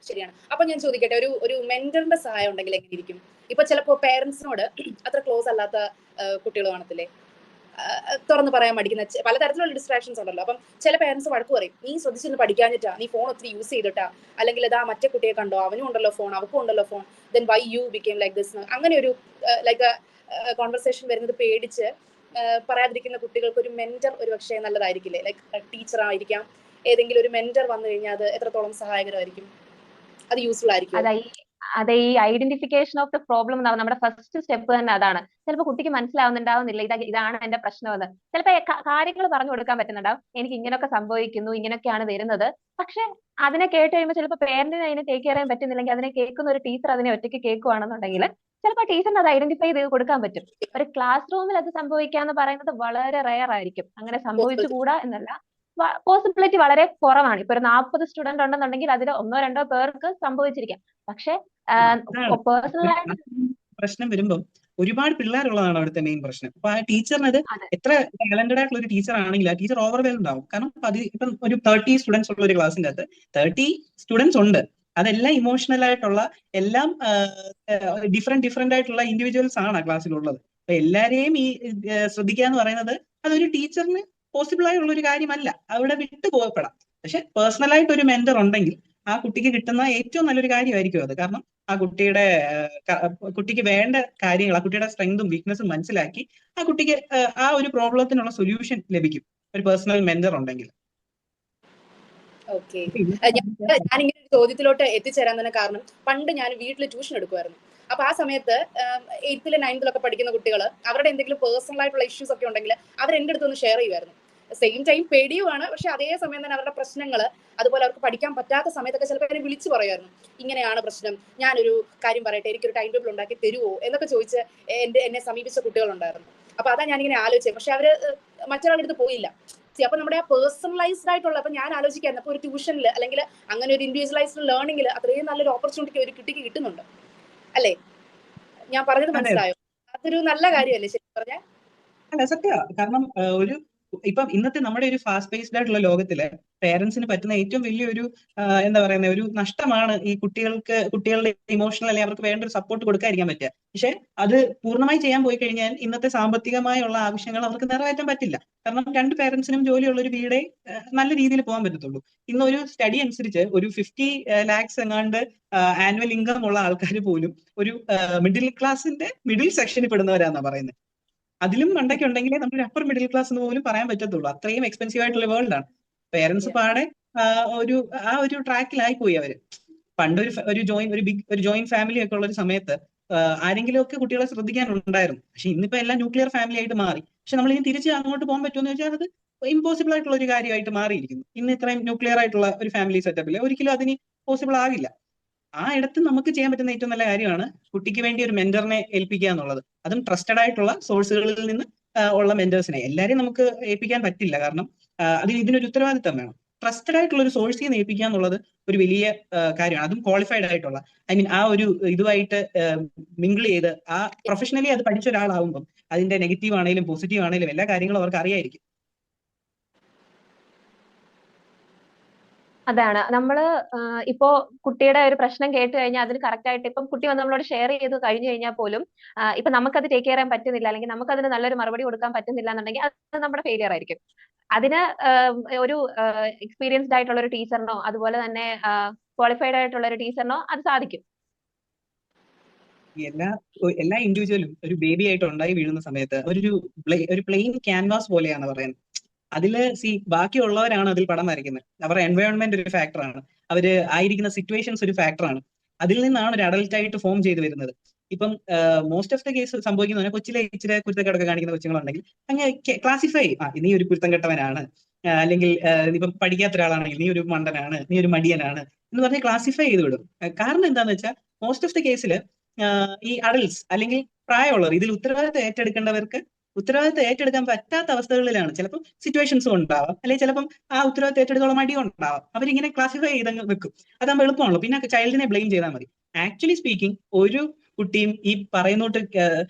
ശരിയാണ്. അപ്പൊ ഞാൻ ചോദിക്കട്ടെ, ഒരു മെന്ററിന്റെ സഹായം ഉണ്ടെങ്കിൽ എങ്ങനെ ഇരിക്കും? ഇപ്പൊ ചിലപ്പോ പേരൻസിനോട് അത്ര ക്ലോസ് അല്ലാത്ത കുട്ടികൾ കാണത്തില്ലേ, തുറന്ന് പറയാൻ മടിക്കുന്ന പലതരത്തിലുള്ള ഡിസ്ട്രാക്ഷൻസ് ഉണ്ടല്ലോ. അപ്പം ചില പേരൻസ് വഴക്ക് പറയും, നീ ശ്രദ്ധിച്ചൊന്ന് പഠിക്കാഞ്ഞിട്ടാ, നീ ഫോൺ ഒത്തിരി യൂസ് ചെയ്തിട്ടാ, അല്ലെങ്കിൽ ഇതാ മറ്റേ കുട്ടിയെ കണ്ടോ, അവനും ഉണ്ടല്ലോ ഫോൺ, അവക്കും ഉണ്ടല്ലോ phone, then why you became like this. അങ്ങനെ ഒരു ലൈക്ക് കോൺവെർസേഷൻ വരുന്നത് പേടിച്ച് പറയാതിരിക്കുന്ന കുട്ടികൾക്ക് ഒരു മെന്റർ ഒരു പക്ഷേ നല്ലതായിരിക്കില്ലേ? ലൈക്ക് ടീച്ചർ ആയിരിക്കാം, ഏതെങ്കിലും ഒരു മെന്റർ വന്നു കഴിഞ്ഞാൽ അത് എത്രത്തോളം സഹായകരമായിരിക്കും, അത് യൂസ്ഫുൾ ആയിരിക്കും? അതെ, ഈ ഐഡന്റിഫിക്കേഷൻ ഓഫ് ദ പ്രോബ്ലം നമ്മുടെ ഫസ്റ്റ് സ്റ്റെപ്പ് തന്നെ അതാണ്. ചിലപ്പോൾ കുട്ടിക്ക് മനസ്സിലാവുന്നുണ്ടാവുന്നില്ല ഇതാണ് എന്റെ പ്രശ്നമെന്ന്. ചിലപ്പോൾ കാര്യങ്ങൾ പറഞ്ഞു കൊടുക്കാൻ പറ്റുന്നുണ്ടാവും, എനിക്ക് ഇങ്ങനെയൊക്കെ സംഭവിക്കുന്നു, ഇങ്ങനെയൊക്കെയാണ് വരുന്നത്. പക്ഷെ അതിനെ കേട്ട് കഴിയുമ്പോൾ ചിലപ്പോൾ പേരന്റിന് അതിനെ ടേക്ക് ചെയ്യാൻ പറ്റുന്നില്ലെങ്കിൽ അതിനെ കേൾക്കുന്ന ഒരു ടീച്ചർ അതിനെ ഒറ്റയ്ക്ക് കേൾക്കുകയാണെന്നുണ്ടെങ്കിൽ ചിലപ്പോൾ ടീച്ചറിന് അത് ഐഡന്റിഫൈ ചെയ്ത് കൊടുക്കാൻ പറ്റും. ഒരു ക്ലാസ് റൂമിൽ അത് സംഭവിക്കാന്ന് പറയുന്നത് വളരെ റെയർ ആയിരിക്കും. അങ്ങനെ സംഭവിച്ചുകൂടാ എന്നല്ല, പോസിബിലിറ്റി വളരെ കുറവാണ്. ഇപ്പൊ ഒരു 40 സ്റ്റുഡന്റ് ഉണ്ടെന്നുണ്ടെങ്കിൽ അതിൽ 1-2 പേർക്ക് സംഭവിച്ചിരിക്കാം. പക്ഷെ പേഴ്സണലായിട്ട് പ്രശ്നം വരുമ്പോൾ ഒരുപാട് പിള്ളേരുള്ളതാണ് അവിടുത്തെ മെയിൻ പ്രശ്നം. അപ്പൊ ആ ടീച്ചറിനത് എത്ര ടാലന്റഡ് ആയിട്ടുള്ള ഒരു ടീച്ചർ ആണെങ്കിൽ ആ ടീച്ചർ ഓവർവെൽഡ് ആവും. കാരണം ഇപ്പം ഒരു 30 സ്റ്റുഡൻസ് ഉള്ള ഒരു ക്ലാസ്സിന്റെ അകത്ത് 30 സ്റ്റുഡൻസ് ഉണ്ട്. അതെല്ലാം ഇമോഷണൽ ആയിട്ടുള്ള, എല്ലാം ഡിഫറെന്റ് ആയിട്ടുള്ള ഇൻഡിവിജ്വൽസ് ആണ് ആ ക്ലാസ്സിലുള്ളത്. അപ്പൊ എല്ലാരെയും ഈ ശ്രദ്ധിക്കുക എന്ന് പറയുന്നത് അതൊരു ടീച്ചറിന് പോസിബിൾ ആയിട്ടുള്ള ഒരു കാര്യമല്ല. അവിടെ വിട്ടു പോകപ്പെടാം. പക്ഷെ പേഴ്സണൽ ആയിട്ട് ഒരു മെന്റർ ഉണ്ടെങ്കിൽ ആ കുട്ടിക്ക് കിട്ടുന്ന ഏറ്റവും നല്ലൊരു കാര്യമായിരിക്കും അത്. കാരണം ആ കുട്ടിക്ക് വേണ്ട കാര്യങ്ങൾ, ആ കുട്ടിയുടെ സ്ട്രെങ്തും വീക്ക്നെസ്സും മനസ്സിലാക്കി ആ കുട്ടിക്ക് ആ ഒരു പ്രോബ്ലത്തിനുള്ള സൊല്യൂഷൻ ലഭിക്കും ഒരു പേഴ്സണൽ മെന്റർ ഉണ്ടെങ്കിൽ. ഓക്കെ, ഞാനിങ്ങനെ ഒരു ചോദ്യത്തിലോട്ട് എത്തിച്ചേരാൻ തന്നെ കാരണം, പണ്ട് ഞാൻ വീട്ടിൽ ട്യൂഷൻ എടുക്കുമായിരുന്നു. അപ്പൊ ആ സമയത്ത് 8th 9th പഠിക്കുന്ന കുട്ടികൾ അവരുടെ എന്തെങ്കിലും പേഴ്സണൽ ആയിട്ടുള്ള ഇഷ്യൂസ് ഒക്കെ ഉണ്ടെങ്കിൽ അവർ എന്റെ അടുത്തൊന്ന് ഷെയർ ചെയ്യുമായിരുന്നു. സെയിം ടൈം പേടിയുമാണ്, പക്ഷെ അതേ സമയം തന്നെ അവരുടെ പ്രശ്നങ്ങൾ, അതുപോലെ അവർക്ക് പഠിക്കാൻ പറ്റാത്ത സമയത്തൊക്കെ ചിലപ്പോൾ എന്നെ വിളിച്ചു പറയുമായിരുന്നു, ഇങ്ങനെയാണ് പ്രശ്നം, ഞാനൊരു കാര്യം പറയട്ടെ, എനിക്കൊരു ടൈം ടേബിൾ ഉണ്ടാക്കി തരുമോ എന്നൊക്കെ ചോദിച്ച് എന്നെ സമീപിച്ച കുട്ടികളുണ്ടായിരുന്നു. അപ്പൊ അതാ ഞാനിങ്ങനെ ആലോചിച്ചത്. പക്ഷെ അവര് മറ്റൊരാളുടെ അടുത്ത് പോയില്ല. അപ്പൊ നമ്മുടെ ആ പേഴ്സണലൈസ്ഡ് ആയിട്ടുള്ള, അപ്പൊ ഞാൻ ആലോചിക്കായിരുന്നു, അപ്പൊ ഒരു ട്യൂഷനിൽ അല്ലെങ്കിൽ അങ്ങനെ ഒരു ഇൻഡിവിജ്വലൈസ്ഡ് ലേണിംഗിൽ അത്രയും നല്ലൊരു ഓപ്പർച്യൂണിറ്റി ഒരു കുട്ടിക്ക് കിട്ടുന്നുണ്ട് അല്ലേ? ഞാൻ പറഞ്ഞത് മനസ്സിലായോ? അതൊരു നല്ല കാര്യമല്ലേ ശരിക്കും പറഞ്ഞാൽ? അല്ല, സത്യ. കാരണം ഇപ്പം ഇന്നത്തെ നമ്മുടെ ഒരു ഫാസ്റ്റ് പേസ്ഡ് ആയിട്ടുള്ള ലോകത്തില് പേരൻസിന് പറ്റുന്ന ഏറ്റവും വലിയൊരു എന്താ പറയുന്ന ഒരു നഷ്ടമാണ് ഈ കുട്ടികളുടെ ഇമോഷണൽ അല്ലെങ്കിൽ അവർക്ക് വേണ്ട ഒരു സപ്പോർട്ട് കൊടുക്കാതിരിക്കാൻ പറ്റുക. പക്ഷെ അത് പൂർണ്ണമായി ചെയ്യാൻ പോയി കഴിഞ്ഞാൽ ഇന്നത്തെ സാമ്പത്തികമായുള്ള ആവശ്യങ്ങൾ അവർക്ക് നിറവേറ്റാൻ പറ്റില്ല. കാരണം 2 പേരൻസിനും ജോലിയുള്ള ഒരു വീടേ നല്ല രീതിയിൽ പോകാൻ പറ്റത്തുള്ളൂ. ഇന്നൊരു സ്റ്റഡി അനുസരിച്ച് ഒരു 50 lakhs എങ്ങാണ്ട് ആനുവൽ ഇൻകം ഉള്ള ആൾക്കാർ പോലും ഒരു മിഡിൽ ക്ലാസിന്റെ മിഡിൽ സെക്ഷനിൽ പെടുന്നവരാന്നാ പറയുന്നത്. അതിലും മണ്ടയ്ക്ക് ഉണ്ടെങ്കിലേ നമ്മൾ അപ്പർ മിഡിൽ ക്ലാസ് എന്ന് പോലും പറയാൻ പറ്റത്തുള്ളൂ. അത്രയും എക്സ്പെൻസീവ് ആയിട്ടുള്ള വേൾഡ് ആണ്. പേരൻസ് പാടെ ഒരു ട്രാക്കിലായി പോയി അവര്. പണ്ട് ഒരു ജോയിന്റ് ഫാമിലി ഒക്കെ ഉള്ള ഒരു സമയത്ത് ആരെങ്കിലും ഒക്കെ കുട്ടികളെ ശ്രദ്ധിക്കാനുണ്ടായിരുന്നു. പക്ഷെ ഇന്നിപ്പോ എല്ലാം ന്യൂക്ലിയർ ഫാമിലി ആയിട്ട് മാറി. പക്ഷെ നമ്മൾ ഇനി തിരിച്ച് അങ്ങോട്ട് പോകാൻ പറ്റുമെന്ന് വെച്ചാൽ അത് ഇമ്പോസിബിൾ ആയിട്ടുള്ള ഒരു കാര്യമായിട്ട് മാറിയിരിക്കുന്നു. ഇന്ന് ഇത്രയും ന്യൂക്ലിയർ ആയിട്ടുള്ള ഒരു ഫാമിലി സെറ്റപ്പിൽ ഒരിക്കലും അതിന് പോസിബിൾ ആകില്ല. ആ ഇടത്ത് നമുക്ക് ചെയ്യാൻ പറ്റുന്ന ഏറ്റവും നല്ല കാര്യമാണ് കുട്ടിക്ക് വേണ്ടി ഒരു മെന്ററിനെ ഏൽപ്പിക്കുക എന്നുള്ളത്. അതും ട്രസ്റ്റഡ് ആയിട്ടുള്ള സോഴ്സുകളിൽ നിന്ന് ഉള്ള മെന്റേഴ്സിനെ. എല്ലാവരെയും നമുക്ക് ഏൽപ്പിക്കാൻ പറ്റില്ല. കാരണം ഇതിനൊരു ഉത്തരവാദിത്തം വേണം. ട്രസ്റ്റഡ് ആയിട്ടുള്ള ഒരു സോഴ്സിൽ നിന്ന് ഏൽപ്പിക്കുക എന്നുള്ളത് ഒരു വലിയ കാര്യമാണ്. അതും ക്വാളിഫൈഡ് ആയിട്ടുള്ള, ആ ഒരു ഇതുമായിട്ട് മിങ്കിൾ ചെയ്ത് ആ പ്രൊഫഷണലി അത് പഠിച്ച ഒരാളാവുമ്പം അതിന്റെ നെഗറ്റീവ് ആണെങ്കിലും പോസിറ്റീവ് ആണെങ്കിലും എല്ലാ കാര്യങ്ങളും അവർക്ക് അറിയായിരിക്കും. അതാണ് നമ്മള് ഇപ്പോ കുട്ടിയുടെ ഒരു പ്രശ്നം കേട്ട് കഴിഞ്ഞാൽ അതിന് കറക്റ്റ് ആയിട്ട് ഇപ്പം കുട്ടി വന്ന് നമ്മളോട് ഷെയർ ചെയ്ത് കഴിഞ്ഞു കഴിഞ്ഞാൽ പോലും ഇപ്പൊ നമുക്കത് ടേക്ക് കെയർ ചെയ്യാൻ പറ്റുന്നില്ല, അല്ലെങ്കിൽ നമുക്കതിന് നല്ലൊരു മറുപടി കൊടുക്കാൻ പറ്റുന്നില്ല എന്നുണ്ടെങ്കിൽ അത് നമ്മുടെ ഫെയിലിയർ ആയിരിക്കും. അതിന് ഒരു എക്സ്പീരിയൻസ്ഡ് ആയിട്ടുള്ള ഒരു ടീച്ചറിനോ അതുപോലെ തന്നെ ക്വാളിഫൈഡ് ആയിട്ടുള്ള ഒരു ടീച്ചറിനോ അത് സാധിക്കും. എല്ലാ ഇൻഡിവിജ്വലും ഒരു ബേബി ആയിട്ട് ഉണ്ടായി വീഴുന്ന സമയത്ത് ഒരു പ്ലെയിൻ ക്യാൻവാസ് പോലെയാണ് പറയുന്നത്. അതില് ബാക്കിയുള്ളവരാണ് അതിൽ പടം വരയ്ക്കുന്നത്. അവരുടെ എൻവയോൺമെന്റ് ഒരു ഫാക്ടറാണ്, അവര് ആയിരിക്കുന്ന സിറ്റുവേഷൻസ് ഒരു ഫാക്ടറാണ്. അതിൽ നിന്നാണ് ഒരു അഡൽട്ട് ആയിട്ട് ഫോം ചെയ്ത് വരുന്നത്. ഇപ്പം മോസ്റ്റ് ഓഫ് ദ കേസ് സംഭവിക്കുന്ന കൊച്ചിലെ ഇച്ചിരി കുരുത്തക്കേടൊക്കെ കാണിക്കുന്ന കൊച്ചുങ്ങളുണ്ടെങ്കിൽ അങ്ങനെ ക്ലാസിഫൈ നീ ഒരു കുരുത്തം കെട്ടവനാണ്, അല്ലെങ്കിൽ ഇപ്പം പഠിക്കാത്ത ഒരാളാണെങ്കിൽ നീ ഒരു മണ്ടനാണ്, നീ ഒരു മടിയനാണ് എന്ന് പറഞ്ഞ് ക്ലാസിഫൈ ചെയ്ത് വിടും. കാരണം എന്താന്ന് വെച്ചാൽ മോസ്റ്റ് ഓഫ് ദ കേസില് ഈ അഡൽട്സ് അല്ലെങ്കിൽ പ്രായമുള്ളവർ ഇതിൽ ഉത്തരവാദിത്തം ഏറ്റെടുക്കാൻ പറ്റാത്ത അവസ്ഥകളിലാണ്. ചിലപ്പോൾ സിറ്റുവേഷൻസും ഉണ്ടാവാം, അല്ലെങ്കിൽ ചിലപ്പം ആ ഉത്തരവാദിത്തം ഏറ്റെടുത്തോളം മടി ഉണ്ടാവാം. അവരിങ്ങനെ ക്ലാസിഫൈ ചെയ്തങ്ങ് വെക്കും. അതാകുമ്പോൾ എളുപ്പമാണല്ലോ, പിന്നെ ചൈൽഡിനെ ബ്ലെയിം ചെയ്താൽ മതി. ആക്ച്വലി സ്പീക്കിംഗ് ഒരു കുട്ടിയും ഈ പറയുന്നോട്ട്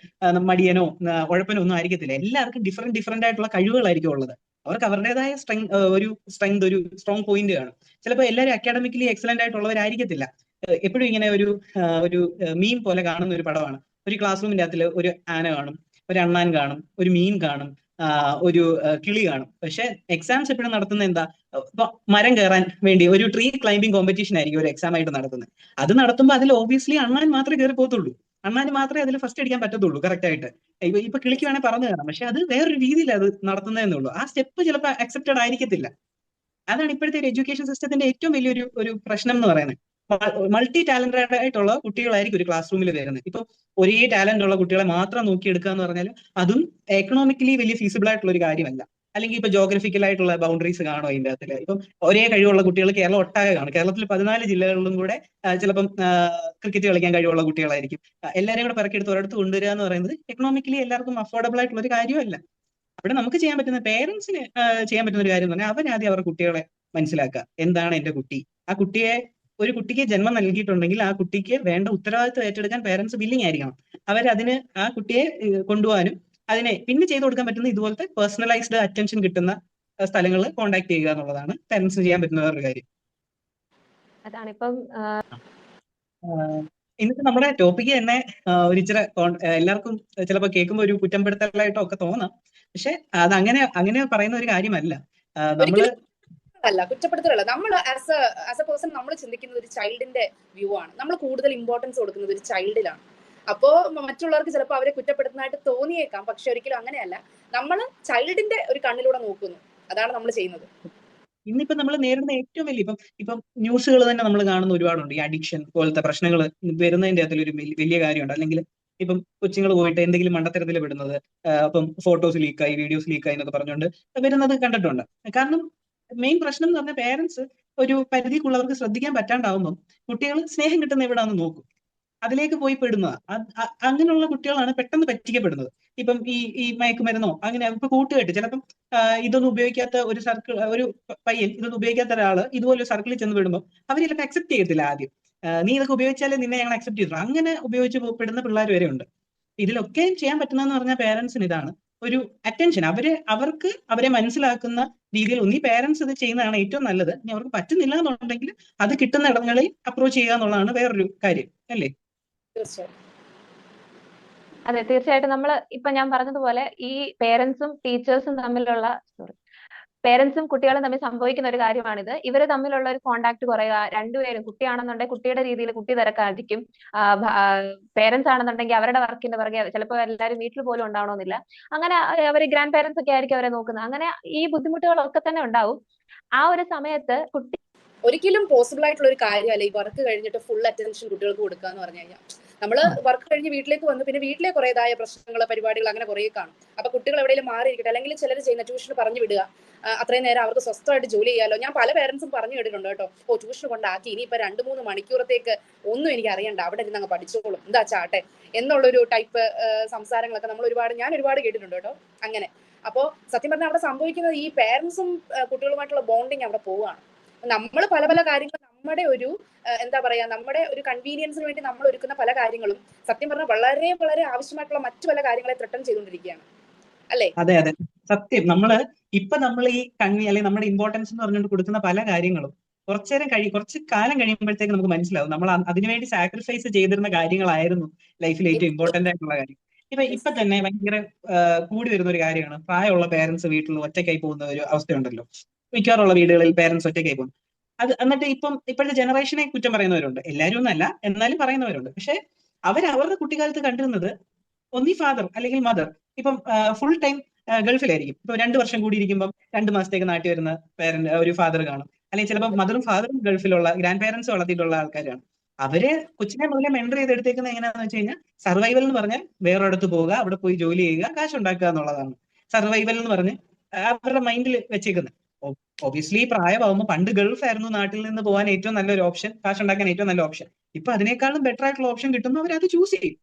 മടിയനോ ഉഴപ്പനോ ഒന്നും ആയിരിക്കത്തില്ല. എല്ലാവർക്കും ഡിഫറെന്റ് ആയിട്ടുള്ള കഴിവുകളായിരിക്കും ഉള്ളത്. അവർക്ക് അവരുടേതായ ഒരു സ്ട്രോങ് പോയിന്റ് കാണും. ചിലപ്പോൾ എല്ലാവരും അക്കാഡമിക്കലി എക്സലന്റ് ആയിട്ടുള്ളവരായിരിക്കത്തില്ല. എപ്പോഴും ഇങ്ങനെ ഒരു മീൻ പോലെ കാണുന്ന ഒരു പടമാണ്. ഒരു ക്ലാസ് റൂമിന്റെ അകത്തിൽ ഒരു ആന കാണും, ഒരു അണ്ണാൻ കാണും, ഒരു മീൻ കാണും, ഒരു കിളി കാണും. പക്ഷെ എക്സാംസ് എപ്പോഴും നടത്തുന്നത് എന്താ? മരം കയറാൻ വേണ്ടി ഒരു ട്രീ ക്ലൈംബിംഗ് കോമ്പറ്റീഷൻ ആയിരിക്കും ഒരു എക്സാം ആയിട്ട് നടത്തുന്നത്. അത് നടത്തുമ്പോൾ അതിൽ ഓബിയസ്ലി അണ്ണാൻ മാത്രമേ കയറി പോകത്തുള്ളൂ. അണ്ണാന് മാത്രമേ അതിൽ ഫസ്റ്റ് അടിക്കാൻ പറ്റത്തുള്ളൂ കറക്റ്റ് ആയിട്ട്. ഇപ്പൊ കിളിക്ക് വേണേൽ പറഞ്ഞു തരാം, പക്ഷെ അത് വേറൊരു രീതിയിൽ അത് നടത്തുന്നതെന്നുള്ളൂ. ആ സ്റ്റെപ്പ് ചിലപ്പോൾ അക്സെപ്റ്റഡ് ആയിരിക്കത്തില്ല. അതാണ് ഇപ്പോഴത്തെ ഒരു എഡ്യൂക്കേഷൻ സിസ്റ്റത്തിന്റെ ഏറ്റവും വലിയൊരു പ്രശ്നം എന്ന് പറയുന്നത്. മൾട്ടി ടാലന്റഡ് ആയിട്ടുള്ള കുട്ടികളായിരിക്കും ഒരു ക്ലാസ് റൂമിൽ വരുന്നത്. ഇപ്പൊ ഒരേ ടാലന്റ് ഉള്ള കുട്ടികളെ മാത്രം നോക്കിയെടുക്കുക എന്ന് പറഞ്ഞാൽ അതും എക്കണോമിക്കലി വലിയ ഫീസിബിൾ ആയിട്ടുള്ള ഒരു കാര്യമല്ല. അല്ലെങ്കിൽ ഇപ്പൊ ജോഗ്രഫിക്കൽ ആയിട്ടുള്ള ബൗണ്ടറീസ് കാണോ ഇതിന്റെ അകത്തില്? ഇപ്പം ഒരേ കഴിവുള്ള കുട്ടികൾ കേരളം ഒട്ടാകെ കാണും. കേരളത്തിൽ 14 ജില്ലകളിലും കൂടെ ചിലപ്പം ക്രിക്കറ്റ് കളിക്കാൻ കഴിവുള്ള കുട്ടികളായിരിക്കും. എല്ലാവരെയും കൂടെ പെറുക്കിയെടുത്ത് ഒരിടത്ത് കൊണ്ടുവരിക എന്ന് പറയുന്നത് എക്കണോമിക്കലി എല്ലാവർക്കും അഫോർഡബിൾ ആയിട്ടുള്ള ഒരു കാര്യമല്ല. അവിടെ നമുക്ക് ചെയ്യാൻ പറ്റുന്ന പേരൻസിന് ചെയ്യാൻ പറ്റുന്ന ഒരു കാര്യം എന്ന് പറഞ്ഞാൽ അവരാദ്യം അവരുടെ കുട്ടികളെ മനസ്സിലാക്കുക. എന്താണ് എന്റെ കുട്ടി? ആ കുട്ടിയെ ഒരു കുട്ടിക്ക് ജന്മം നൽകിയിട്ടുണ്ടെങ്കിൽ ആ കുട്ടിക്ക് വേണ്ട ഉത്തരവാദിത്വം ഏറ്റെടുക്കാൻ പേരൻസ് വില്ലിങ് ആയിരിക്കണം. അവരതിന് ആ കുട്ടിയെ കൊണ്ടുപോകാനും അതിനെ പിന്നെ ചെയ്തു കൊടുക്കാൻ പറ്റുന്ന ഇതുപോലത്തെ പേഴ്സണലൈസ്ഡ് അറ്റൻഷൻ കിട്ടുന്ന സ്ഥലങ്ങളിൽ കോൺടാക്ട് ചെയ്യുക എന്നുള്ളതാണ് പേരൻസിന് ചെയ്യാൻ പറ്റുന്ന വേറൊരു കാര്യം. അതാണിപ്പം ഇന്നത്തെ നമ്മുടെ ടോപ്പിക്ക് തന്നെ ഒരിച്ചിരി എല്ലാവർക്കും ചിലപ്പോൾ കേൾക്കുമ്പോൾ ഒരു കുറ്റപ്പെടുത്തലായിട്ടോ ഒക്കെ തോന്നാം. പക്ഷെ അത് അങ്ങനെ പറയുന്ന ഒരു കാര്യമല്ല. നമ്മള് അല്ല, കുറ്റപ്പെടുത്തലല്ല. നമ്മൾ ആസ് എ പേഴ്സൺ നമ്മൾ ചിന്തിക്കുന്നത് ഒരു ചൈൽഡിന്റെ വ്യൂ ആണ്. നമ്മൾ കൂടുതൽ ഇമ്പോർട്ടൻസ് കൊടുക്കുന്നത് ഒരു ചൈൽഡിലാണ്. അപ്പോ മറ്റുള്ളവർക്ക് ചിലപ്പോൾ അവരെ കുറ്റപ്പെടുത്തുന്നതായിട്ട് തോന്നിയേക്കാം, പക്ഷെ ഒരിക്കലും അങ്ങനെയല്ല. നമ്മൾ ചൈൽഡിന്റെ ഒരു കണ്ണിലൂടെ നോക്കുന്നു, അതാണ് നമ്മൾ ചെയ്യുന്നത്. ഇന്നിപ്പോ നമ്മൾ നേരിടുന്ന ഏറ്റവും വലിയ ഇപ്പം ന്യൂസുകൾ തന്നെ നമ്മൾ കാണുന്ന ഒരുപാടുണ്ട്. ഈ അഡിക്ഷൻ പോലത്തെ പ്രശ്നങ്ങൾ വരുന്നതിന്റെ അകത്തിൽ ഒരു വലിയ കാര്യമുണ്ട്. അല്ലെങ്കിൽ ഇപ്പം കൊച്ചുങ്ങൾ പോയിട്ട് എന്തെങ്കിലും മണ്ടത്തരത്തിൽ വിടുന്നത്, അപ്പം ഫോട്ടോസ് ലീക്കായി, വീഡിയോസ് ലീക്കായി എന്നൊക്കെ പറഞ്ഞുകൊണ്ട് വരുന്നത് കണ്ടിട്ടുണ്ട്. കാരണം മെയിൻ പ്രശ്നം എന്ന് പറഞ്ഞാൽ പേരൻസ് ഒരു പരിധിക്കുള്ളവർക്ക് ശ്രദ്ധിക്കാൻ പറ്റാണ്ടാവുമ്പം കുട്ടികൾ സ്നേഹം കിട്ടുന്ന എവിടാന്ന് നോക്കും, അതിലേക്ക് പോയി പെടുന്നത്. അങ്ങനെയുള്ള കുട്ടികളാണ് പെട്ടെന്ന് പറ്റിക്കപ്പെടുന്നത്. ഇപ്പം ഈ മയക്കുമരുന്നോ അങ്ങനെ ഇപ്പൊ കൂട്ടുകെട്ട് ചിലപ്പം ഇതൊന്നും ഉപയോഗിക്കാത്ത ഒരു സർക്കിൾ, ഒരു പയ്യൻ ഇതൊന്നും ഉപയോഗിക്കാത്ത ഒരാള് ഇതുപോലെ ഒരു സർക്കിളിൽ ചെന്ന് വിടുമ്പോൾ അവർ ചിലപ്പോൾ അക്സെപ്റ്റ് ചെയ്യത്തില്ല ആദ്യം. നീ ഇതൊക്കെ ഉപയോഗിച്ചാലേ നിന്നെ ഞങ്ങൾ അക്സെപ്റ്റ് ചെയ്തു, അങ്ങനെ ഉപയോഗിച്ച് പെടുന്ന പിള്ളേർ വരെ ഉണ്ട്. ഇതിലൊക്കെ ചെയ്യാൻ പറ്റുന്നതെന്ന് പറഞ്ഞാൽ പേരൻസിന് ഇതാണ് ഒരു അറ്റൻഷൻ. അവർക്ക് അവരെ മനസ്സിലാക്കുന്ന രീതിയിൽ ഒന്നീ പേരൻസ് ഇത് ചെയ്യുന്നതാണ് ഏറ്റവും നല്ലത്. ഇനി അവർക്ക് പറ്റുന്നില്ല എന്നുണ്ടെങ്കിൽ അത് കിട്ടുന്ന ഇടങ്ങളിൽ അപ്രോച്ച് ചെയ്യുക എന്നുള്ളതാണ് വേറൊരു കാര്യം, അല്ലേ? അതെ, തീർച്ചയായിട്ടും. നമ്മൾ ഇപ്പൊ ഞാൻ പറഞ്ഞതുപോലെ ഈ പേരൻസും ടീച്ചേഴ്സും തമ്മിലുള്ള പേരൻസും കുട്ടികളും തമ്മിൽ സംഭവിക്കുന്ന ഒരു കാര്യമാണിത്. ഇവര് തമ്മിലുള്ള ഒരു കോണ്ടാക്ട് കുറയുക, രണ്ടുപേരും കുട്ടിയാണെന്നുണ്ടെങ്കിൽ കുട്ടിയുടെ രീതിയിൽ കുട്ടി തിരക്കായിരിക്കും, പേരൻസ് ആണെന്നുണ്ടെങ്കിൽ അവരുടെ വർക്കിന്റെ പുറകെ, ചിലപ്പോൾ എല്ലാവരും വീട്ടിൽ പോലും ഉണ്ടാവണമെന്നില്ല. അങ്ങനെ അവര് ഗ്രാൻഡ് പേരൻസ് ഒക്കെ ആയിരിക്കും അവരെ നോക്കുന്നത്. അങ്ങനെ ഈ ബുദ്ധിമുട്ടുകളൊക്കെ തന്നെ ഉണ്ടാവും. ആ ഒരു സമയത്ത് കുട്ടി ഒരിക്കലും പോസിബിൾ ആയിട്ടുള്ള ഒരു കാര്യമല്ല ഈ വർക്ക് കഴിഞ്ഞിട്ട് ഫുൾ അറ്റൻഷൻ കുട്ടികൾക്ക് കൊടുക്കുക എന്ന് പറഞ്ഞു കഴിഞ്ഞാൽ. നമ്മൾ വർക്ക് കഴിഞ്ഞ് വീട്ടിലേക്ക് വന്നു, പിന്നെ വീട്ടിലെ കുറേതായ പ്രശ്നങ്ങൾ, പരിപാടികൾ അങ്ങനെ കുറേ കാണും. അപ്പൊ കുട്ടികൾ എവിടെയെങ്കിലും മാറിയിരിക്കട്ടെ, അല്ലെങ്കിൽ ചിലർ ചെയ്യുന്ന ട്യൂഷന് പറഞ്ഞു വിടുക, അത്രയും നേരം അവർക്ക് സ്വസ്ഥമായിട്ട് ജോലി ചെയ്യാലോ. ഞാൻ പല പേരൻസും പറഞ്ഞു കേട്ടിട്ടുണ്ട് കേട്ടോ, ട്യൂഷൻ കൊണ്ടാക്കി ഇനിയിപ്പോ 2-3 മണിക്കൂറത്തേക്ക് ഒന്നും എനിക്ക് അറിയണ്ട, അവിടെ ഇരുന്ന് അങ്ങ് പഠിച്ചോളും, എന്താ ചാട്ടെ എന്നുള്ളൊരു ടൈപ്പ് സംസാരങ്ങളൊക്കെ ഞാൻ ഒരുപാട് കേട്ടിട്ടുണ്ട് കേട്ടോ. അങ്ങനെ അപ്പോ സത്യം പറഞ്ഞാൽ അവിടെ സംഭവിക്കുന്നത് ഈ പേരൻസും കുട്ടികളുമായിട്ടുള്ള ബോണ്ടിങ് അവിടെ പോവുകയാണ്. നമ്മൾ പല പല കാര്യങ്ങൾ നമ്മുടെ ഒരു എന്താ പറയാ, നമ്മുടെ ഒരു കൺവീനിയൻസിന് വേണ്ടി നമ്മൾ ഒരുക്കുന്ന പല കാര്യങ്ങളും സത്യം പറഞ്ഞാൽ വളരെ വളരെ ആവശ്യമായിട്ടുള്ള മറ്റു പല കാര്യങ്ങളെ ത്രട്ടൺ ചെയ്തുകൊണ്ടിരിക്കുകയാണ്, അല്ലേ? അതെ അതെ, സത്യം. നമ്മൾ ഈ അല്ലെങ്കിൽ നമ്മുടെ ഇമ്പോർട്ടൻസ് എന്ന് പറഞ്ഞുകൊണ്ട് കൊടുക്കുന്ന പല കാര്യങ്ങളും കുറച്ച് കാലം കഴിയുമ്പോഴത്തേക്ക് നമുക്ക് മനസ്സിലാവും നമ്മൾ അതിനുവേണ്ടി സാക്രിഫൈസ് ചെയ്തിരുന്ന കാര്യങ്ങളായിരുന്നു ലൈഫിൽ ഏറ്റവും ഇമ്പോർട്ടന്റ് ആയിട്ടുള്ള കാര്യം. ഇപ്പൊ തന്നെ ഭയങ്കര കൂടി വരുന്ന ഒരു കാര്യമാണ് പ്രായമുള്ള പേരൻസ് വീട്ടിൽ ഒറ്റയ്ക്കായി പോകുന്ന ഒരു അവസ്ഥയുണ്ടല്ലോ. മിക്കവാറുള്ള വീടുകളിൽ പേരൻസ് ഒറ്റയ്ക്കായി പോകുന്നു. എന്നിട്ട് ഇപ്പോഴത്തെ ജനറേഷനെ കുറ്റം പറയുന്നവരുണ്ട്, എല്ലാവരും ഒന്നല്ല എന്നാലും പറയുന്നവരുണ്ട്. പക്ഷെ അവരുടെ കുട്ടിക്കാലത്ത് കണ്ടിരുന്നത് ഒന്നി ഫാദർ അല്ലെങ്കിൽ മദർ ഇപ്പം ഫുൾ ടൈം ഗൾഫിലായിരിക്കും. ഇപ്പൊ 2 വർഷം കൂടി ഇരിക്കുമ്പോൾ 2 മാസത്തേക്ക് നാട്ടിൽ വരുന്ന ഒരു ഫാദർ കാണും. അല്ലെങ്കിൽ ചിലപ്പോൾ മദറും ഫാദറും ഗൾഫിലുള്ള ഗ്രാൻഡ് പേരൻസ് വളർത്തിയിട്ടുള്ള ആൾക്കാരാണ്. അവര് കൊച്ചിനെ മുതലേ മെന്റർ ചെയ്തെടുത്തേക്കുന്നത് എങ്ങനെയാണെന്ന് വെച്ച് കഴിഞ്ഞാൽ സർവൈവൽ എന്ന് പറഞ്ഞാൽ വേറൊരിടത്ത് പോവുക, അവിടെ പോയി ജോലി ചെയ്യുക, കാശ് ഉണ്ടാക്കുക എന്നുള്ളതാണ് സർവൈവൽ എന്ന് പറഞ്ഞ് അവരുടെ മൈൻഡിൽ വെച്ചേക്കുന്നത്. ഒബിയസ്ലി പ്രായമാകുമ്പോൾ പണ്ട് ഗൾഫ് ആയിരുന്നു നാട്ടിൽ നിന്ന് പോകാൻ ഏറ്റവും നല്ലൊരു ഓപ്ഷൻ, കാശ് ഉണ്ടാക്കാൻ ഏറ്റവും നല്ല ഓപ്ഷൻ. ഇപ്പൊ അതിനേക്കാളും ബെറ്റർ ആയിട്ടുള്ള ഓപ്ഷൻ കിട്ടുമ്പോൾ അവർ അത് ചൂസ് ചെയ്യും.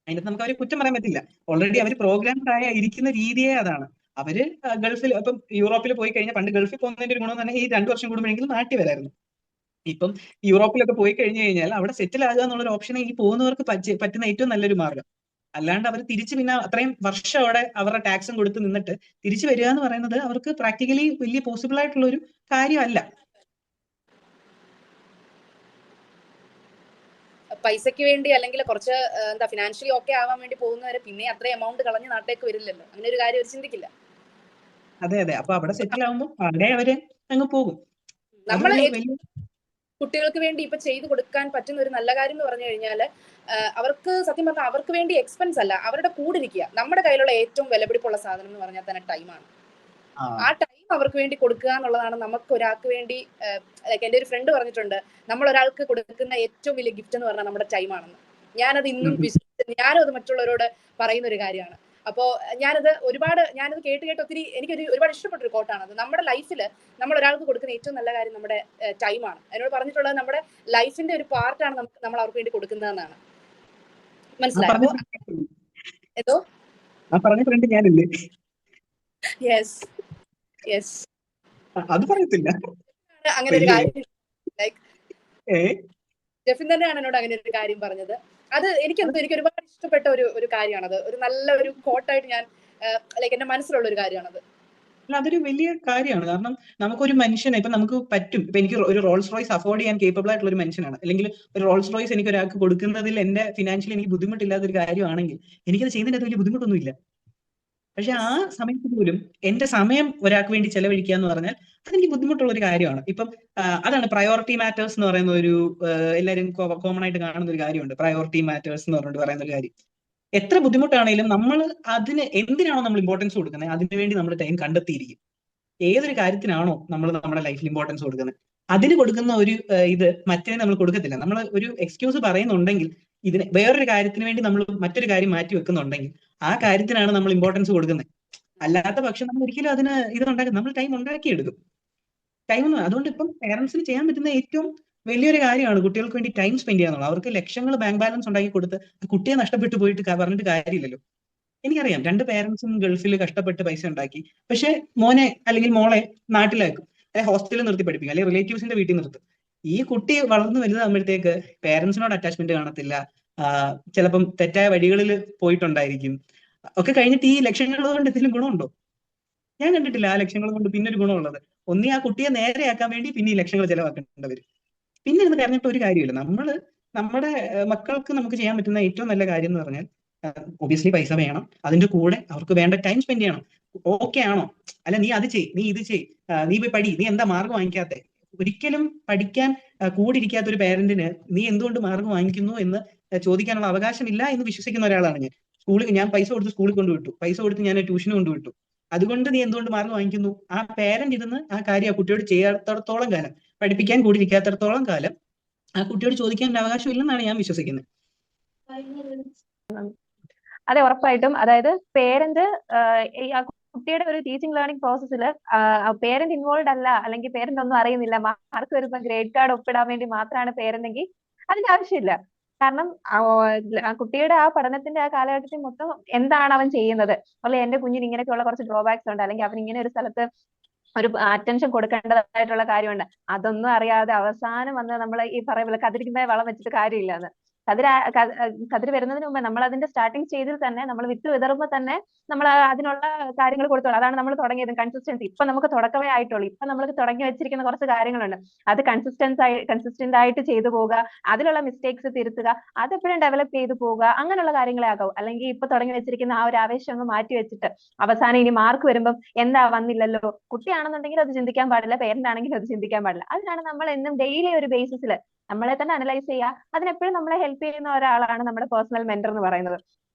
അതിനകത്ത് നമുക്ക് അവരെ കുറ്റം പറയാൻ പറ്റില്ല. ഓൾറെഡി അവർ പ്രോഗ്രാംഡ് ആയ ഇരിക്കുന്ന രീതിയെ അതാണ്. അവര് ഗൾഫിൽ ഇപ്പം യൂറോപ്പിൽ പോയി കഴിഞ്ഞാൽ, പണ്ട് ഗൾഫിൽ പോകുന്നതിന്റെ ഒരു ഗുണം തന്നെ ഈ 2 വർഷം കൂടുമ്പോഴെങ്കിലും നാട്ടിൽ വരായിരുന്നു. ഇപ്പം യൂറോപ്പിലൊക്കെ പോയി കഴിഞ്ഞു കഴിഞ്ഞാൽ അവിടെ സെറ്റിൽ ആകുക എന്നുള്ളൊരു ഓപ്ഷനെ ഈ പോകുന്നവർക്ക് പറ്റുന്ന ഏറ്റവും നല്ലൊരു മാർഗം. അല്ലാണ്ട് അവർ തിരിച്ച് പിന്നെ അത്രയും വർഷം അവിടെ അവരുടെ ടാക്സും കൊടുത്ത് നിന്നിട്ട് തിരിച്ചു വരിക എന്ന് പറയുന്നത് അവർക്ക് പ്രാക്ടിക്കലി വലിയ പോസിബിൾ ആയിട്ടുള്ള ഒരു കാര്യമല്ല. പൈസയ്ക്ക് വേണ്ടി അല്ലെങ്കിൽ കുറച്ച് എന്താ ഫിനാൻഷ്യലി ഓക്കെ ആവാൻ വേണ്ടി പോകുന്നവരെ പിന്നെ അത്രയും എമൗണ്ട് കളഞ്ഞ് നാട്ടിലേക്ക് വരില്ലല്ലോ. അങ്ങനെ ഒരു കാര്യം അവർ ചിന്തിക്കില്ല. അതെ അതെ, അപ്പൊ അവിടെ സെറ്റിൽ ആവുമ്പോൾ അവിടെ അവര് അങ്ങ് പോകും. നമ്മൾ കുട്ടികൾക്ക് വേണ്ടി ഇപ്പൊ ചെയ്തു കൊടുക്കാൻ പറ്റുന്ന ഒരു നല്ല കാര്യം എന്ന് പറഞ്ഞു കഴിഞ്ഞാൽ അവർക്ക് സത്യം പറഞ്ഞാൽ അവർക്ക് വേണ്ടി എക്സ്പെൻസ് അല്ല, അവരുടെ കൂടെ ഇരിക്കുക. നമ്മുടെ കയ്യിലുള്ള ഏറ്റവും വിലപിടിപ്പുള്ള സാധനം എന്ന് പറഞ്ഞാൽ തന്നെ ടൈമാണ്. ആ ടൈം അവർക്ക് വേണ്ടി കൊടുക്കുക എന്നുള്ളതാണ് നമുക്ക് ഒരാൾക്ക് വേണ്ടി. എന്റെ ഒരു ഫ്രണ്ട് പറഞ്ഞിട്ടുണ്ട്, നമ്മൾ ഒരാൾക്ക് കൊടുക്കുന്ന ഏറ്റവും വലിയ ഗിഫ്റ്റ് എന്ന് പറഞ്ഞാൽ നമ്മുടെ ടൈമാണെന്ന്. ഞാനത് ഇന്നും ഞാനും അത് മറ്റുള്ളവരോട് പറയുന്ന ഒരു കാര്യമാണ്. അപ്പോൾ ഞാനത് കേട്ട് ഒത്തിരി എനിക്കൊരു ഒരുപാട് ഇഷ്ടപ്പെട്ട ഒരു കോട്ടാണത്. നമ്മുടെ ലൈഫിൽ നമ്മൾ ഒരാൾക്ക് കൊടുക്കുന്ന ഏറ്റവും നല്ല കാര്യം നമ്മുടെ ടൈമാണ്. എന്നോട് പറഞ്ഞിട്ടുള്ളത് നമ്മുടെ ലൈഫിന്റെ ഒരു പാർട്ടാണ് നമ്മൾ അവർക്ക് വേണ്ടി കൊടുക്കുന്നതെന്നാണ്. മനസ്സിലായോ? ഏതോ ഞാനല്ലേ? യെസ് യെസ്, അത് പറയത്തില്ല. അങ്ങനെ ഒരു കാര്യം ലൈക്ക് ജെഫിൻ തന്നെയാണ് എന്നോട് അങ്ങനെ ഒരു കാര്യം പറഞ്ഞത്. അത് എനിക്ക് ഒരുപാട് ഇഷ്ടപ്പെട്ട ഒരു കാര്യമാണത്. ഒരു നല്ല ഒരു കോട്ടായിട്ട് ഞാൻ ലൈക്ക് എന്റെ മനസ്സിലുള്ള ഒരു കാര്യമാണത്. അതൊരു വലിയ കാര്യമാണ്. കാരണം നമുക്കൊരു മനുഷ്യനെ ഇപ്പൊ നമുക്ക് പറ്റും. ഇപ്പൊ എനിക്ക് ഒരു റോൾസ് റോയ്സ് അഫോർഡ് ചെയ്യാൻ കേപ്പബിൾ ആയിട്ടുള്ള ഒരു മനുഷ്യനാണ്, അല്ലെങ്കിൽ ഒരു റോൾസ് റോയ്സ് എനിക്ക് ഒരാൾക്ക് കൊടുക്കുന്നതിൽ എന്റെ ഫിനാൻഷ്യലി എനിക്ക് ബുദ്ധിമുട്ടില്ലാത്ത ഒരു കാര്യമാണെങ്കിൽ എനിക്കത് ചെയ്യുന്നതിന് വലിയ ബുദ്ധിമുട്ടൊന്നുമില്ല. പക്ഷെ ആ സമയത്ത് പോലും എന്റെ സമയം ഒരാൾക്ക് വേണ്ടി ചെലവഴിക്കുക എന്ന് പറഞ്ഞാൽ അതെനിക്ക് ബുദ്ധിമുട്ടുള്ള ഒരു കാര്യമാണ്. ഇപ്പം അതാണ് പ്രയോറിറ്റി മാറ്റേഴ്സ് എന്ന് പറയുന്ന ഒരു എല്ലാവരും കോമൺ ആയിട്ട് കാണുന്ന ഒരു കാര്യമുണ്ട്. പ്രയോറിറ്റി മാറ്റേഴ്സ് എന്ന് പറഞ്ഞിട്ട് പറയുന്ന ഒരു കാര്യം. എത്ര ബുദ്ധിമുട്ടാണെങ്കിലും നമ്മൾ അതിന് എന്തിനാണോ നമ്മൾ ഇമ്പോർട്ടൻസ് കൊടുക്കുന്നത് അതിനുവേണ്ടി നമ്മൾ ടൈം കണ്ടെത്തിയിരിക്കും. ഏതൊരു കാര്യത്തിനാണോ നമ്മൾ നമ്മുടെ ലൈഫിൽ ഇമ്പോർട്ടൻസ് കൊടുക്കുന്നത് അതിന് കൊടുക്കുന്ന ഒരു ഇത് മറ്റേ നമ്മൾ കൊടുക്കത്തില്ല. നമ്മൾ ഒരു എക്സ്ക്യൂസ് പറയുന്നുണ്ടെങ്കിൽ ഇതിന് വേറൊരു കാര്യത്തിന് വേണ്ടി നമ്മൾ മറ്റൊരു കാര്യം മാറ്റി വെക്കുന്നുണ്ടെങ്കിൽ ആ കാര്യത്തിനാണ് നമ്മൾ ഇമ്പോർട്ടൻസ് കൊടുക്കുന്നത്. അല്ലാത്ത പക്ഷം നമ്മൾ ഒരിക്കലും അതിന് ഇതുണ്ടാക്കും, നമ്മൾ ടൈം ഉണ്ടാക്കിയെടുക്കും. അതുകൊണ്ട് ഇപ്പം പേരൻസിന് ചെയ്യാൻ പറ്റുന്ന ഏറ്റവും വലിയൊരു കാര്യമാണ് കുട്ടികൾക്ക് വേണ്ടി ടൈം സ്പെൻഡ് ചെയ്യാന്നുള്ളത്. അവർക്ക് ലക്ഷങ്ങൾ ബാങ്ക് ബാലൻസ് ഉണ്ടാക്കി കൊടുത്ത് കുട്ടിയെ നഷ്ടപ്പെട്ടു പോയിട്ട് പറഞ്ഞിട്ട് കാര്യമില്ലല്ലോ. എനിക്കറിയാം 2 പേരൻസും ഗൾഫിൽ കഷ്ടപ്പെട്ട് പൈസ ഉണ്ടാക്കി, പക്ഷെ മോനെ അല്ലെങ്കിൽ മോളെ നാട്ടിലാക്കും, അല്ലെങ്കിൽ ഹോസ്റ്റലിൽ നിർത്തി പഠിപ്പിക്കും, അല്ലെങ്കിൽ റിലേറ്റീവ്സിന്റെ വീട്ടിൽ നിർത്തും. ഈ കുട്ടി വളർന്നു വലുതാകുമ്പോഴത്തേക്ക് പേരൻസിനോട് അറ്റാച്ച്മെന്റ് കാണത്തില്ല, ചിലപ്പം തെറ്റായ വഴികളിൽ പോയിട്ടുണ്ടായിരിക്കും. ഒക്കെ കഴിഞ്ഞിട്ട് ഈ ലക്ഷങ്ങൾ കൊണ്ട് എന്തെങ്കിലും ഗുണമുണ്ടോ? ഞാൻ കണ്ടിട്ടില്ല ആ ലക്ഷങ്ങൾ കൊണ്ട് പിന്നെ ഒരു ഗുണമുള്ളത്. ഒന്നീ ആ കുട്ടിയെ നേരെയാക്കാൻ വേണ്ടി പിന്നെ ഈ ലക്ഷങ്ങൾ ചെലവാക്കേണ്ടവര്. പിന്നെ ഇത് കരഞ്ഞിട്ട് ഒരു കാര്യമില്ല. നമ്മുടെ മക്കൾക്ക് നമുക്ക് ചെയ്യാൻ പറ്റുന്ന ഏറ്റവും നല്ല കാര്യം എന്ന് പറഞ്ഞാൽ ഒബിയസ്ലി പൈസ വേണം, അതിന്റെ കൂടെ അവർക്ക് വേണ്ട ടൈം സ്പെൻഡ് ചെയ്യണം. ഓക്കെ ആണോ? അല്ല നീ അത് ചെയ്, നീ ഇത് ചെയ്, നീ പോയി പഠി, നീ എന്താ മാർക്ക് വാങ്ങിക്കാത്തെ? ഒരിക്കലും പഠിക്കാൻ കൂടിയിരിക്കാത്ത ഒരു പേരന്റിന് നീ എന്തുകൊണ്ട് മാർക്ക് വാങ്ങിക്കുന്നു എന്ന് ചോദിക്കാനുള്ള അവകാശമില്ല എന്ന് വിശ്വസിക്കുന്ന ഒരാളാണ് ഞാൻ. ഞാൻ പൈസ കൊടുത്ത് സ്കൂളിൽ കൊണ്ടുവിട്ടു, പൈസ കൊടുത്ത് ഞാൻ ട്യൂഷന് കൊണ്ടുവിട്ടു, അതുകൊണ്ട് നീ എന്തുകൊണ്ട് മാർക്ക് വാങ്ങിക്കുന്നു? ആ പേരന്റ് ഇരുന്ന് ആ കാര്യം ആ കുട്ടിയോട് ചെയ്യാത്തടത്തോളം കാലം, പഠിപ്പിക്കാൻ കൂടിയിരിക്കാത്തടത്തോളം കാലം ആ കുട്ടിയോട് ചോദിക്കാൻ അവകാശം ഇല്ലെന്നാണ് ഞാൻ വിശ്വസിക്കുന്നത്. അതെ, ഉറപ്പായിട്ടും. അതായത് പേരന്റ് കുട്ടിയുടെ ഒരു ടീച്ചിങ് ലേണിംഗ് പ്രോസസ്സിൽ പേരന്റ് ഇൻവോൾവ് അല്ല, അല്ലെങ്കിൽ പേരന്റ് ഒന്നും അറിയുന്നില്ല, മാർക്ക് വരുമ്പോൾ ഗ്രേഡ് കാർഡ് ഒപ്പിടാൻ വേണ്ടി മാത്രമാണ് പേരന്റെങ്കിൽ അതിന്റെ ആവശ്യമില്ല. കാരണം കുട്ടിയുടെ ആ പഠനത്തിന്റെ ആ കാലഘട്ടത്തിൽ മൊത്തം എന്താണ് അവൻ ചെയ്യുന്നത്, അല്ലെങ്കിൽ എന്റെ കുഞ്ഞിന് ഇങ്ങനെയൊക്കെയുള്ള കുറച്ച് ഡ്രോബാക്സ് ഉണ്ട്, അല്ലെങ്കിൽ അവൻ ഇങ്ങനെ ഒരു സ്ഥലത്ത് ഒരു അറ്റൻഷൻ കൊടുക്കേണ്ടതായിട്ടുള്ള കാര്യമുണ്ട്, അതൊന്നും അറിയാതെ അവസാനം വന്ന് നമ്മൾ ഈ പറയുമ്പോൾ കതിരിക്കുന്ന വളം വെച്ചിട്ട് കാര്യമില്ലാന്ന്. കതിര് വരുന്നതിന് മുമ്പ് നമ്മൾ അതിന്റെ സ്റ്റാർട്ടിങ് സ്റ്റേജിൽ തന്നെ നമ്മൾ വിത്ത് വിതറുമ്പോൾ തന്നെ നമ്മൾ അതിനുള്ള കാര്യങ്ങൾ കൊടുത്തോളൂ. അതാണ് നമ്മൾ തുടങ്ങിയത്, കൺസിസ്റ്റൻസി. ഇപ്പൊ നമുക്ക് തുടക്കമേ ആയിട്ടുള്ളൂ. ഇപ്പൊ നമ്മൾ തുടങ്ങി വെച്ചിരിക്കുന്ന കുറച്ച് കാര്യങ്ങളുണ്ട്, അത് കൺസിസ്റ്റന്റ് ആയിട്ട് ചെയ്തു പോവുക, അതിലുള്ള മിസ്റ്റേക്സ് തിരുത്തുക, അതെപ്പോഴും ഡെവലപ്പ് ചെയ്തു പോവുക, അങ്ങനെയുള്ള കാര്യങ്ങളെ ആകാവൂ. അല്ലെങ്കിൽ ഇപ്പൊ തുടങ്ങി വെച്ചിരിക്കുന്ന ആ ഒരു ആവേശം അങ്ങ് മാറ്റി വെച്ചിട്ട് അവസാനം ഇനി മാർക്ക് വരുമ്പം എന്താ വന്നില്ലല്ലോ, കുട്ടിയാണെന്നുണ്ടെങ്കിൽ അത് ചിന്തിക്കാൻ പാടില്ല, പേരന്റ് ആണെങ്കിൽ അത് ചിന്തിക്കാൻ പാടില്ല. അതിനാണ് നമ്മൾ എന്നും ഡെയിലി ഒരു ബേസിസിൽ നമ്മളെ തന്നെ അനലൈസ് ചെയ്യുക. അതിനെപ്പോഴും നമ്മളെ ഹെൽപ്പ് ചെയ്യുന്ന ഒരാളാണ് നമ്മുടെ പേഴ്സണൽ മെന്റർ എന്ന് പറയുന്നത്.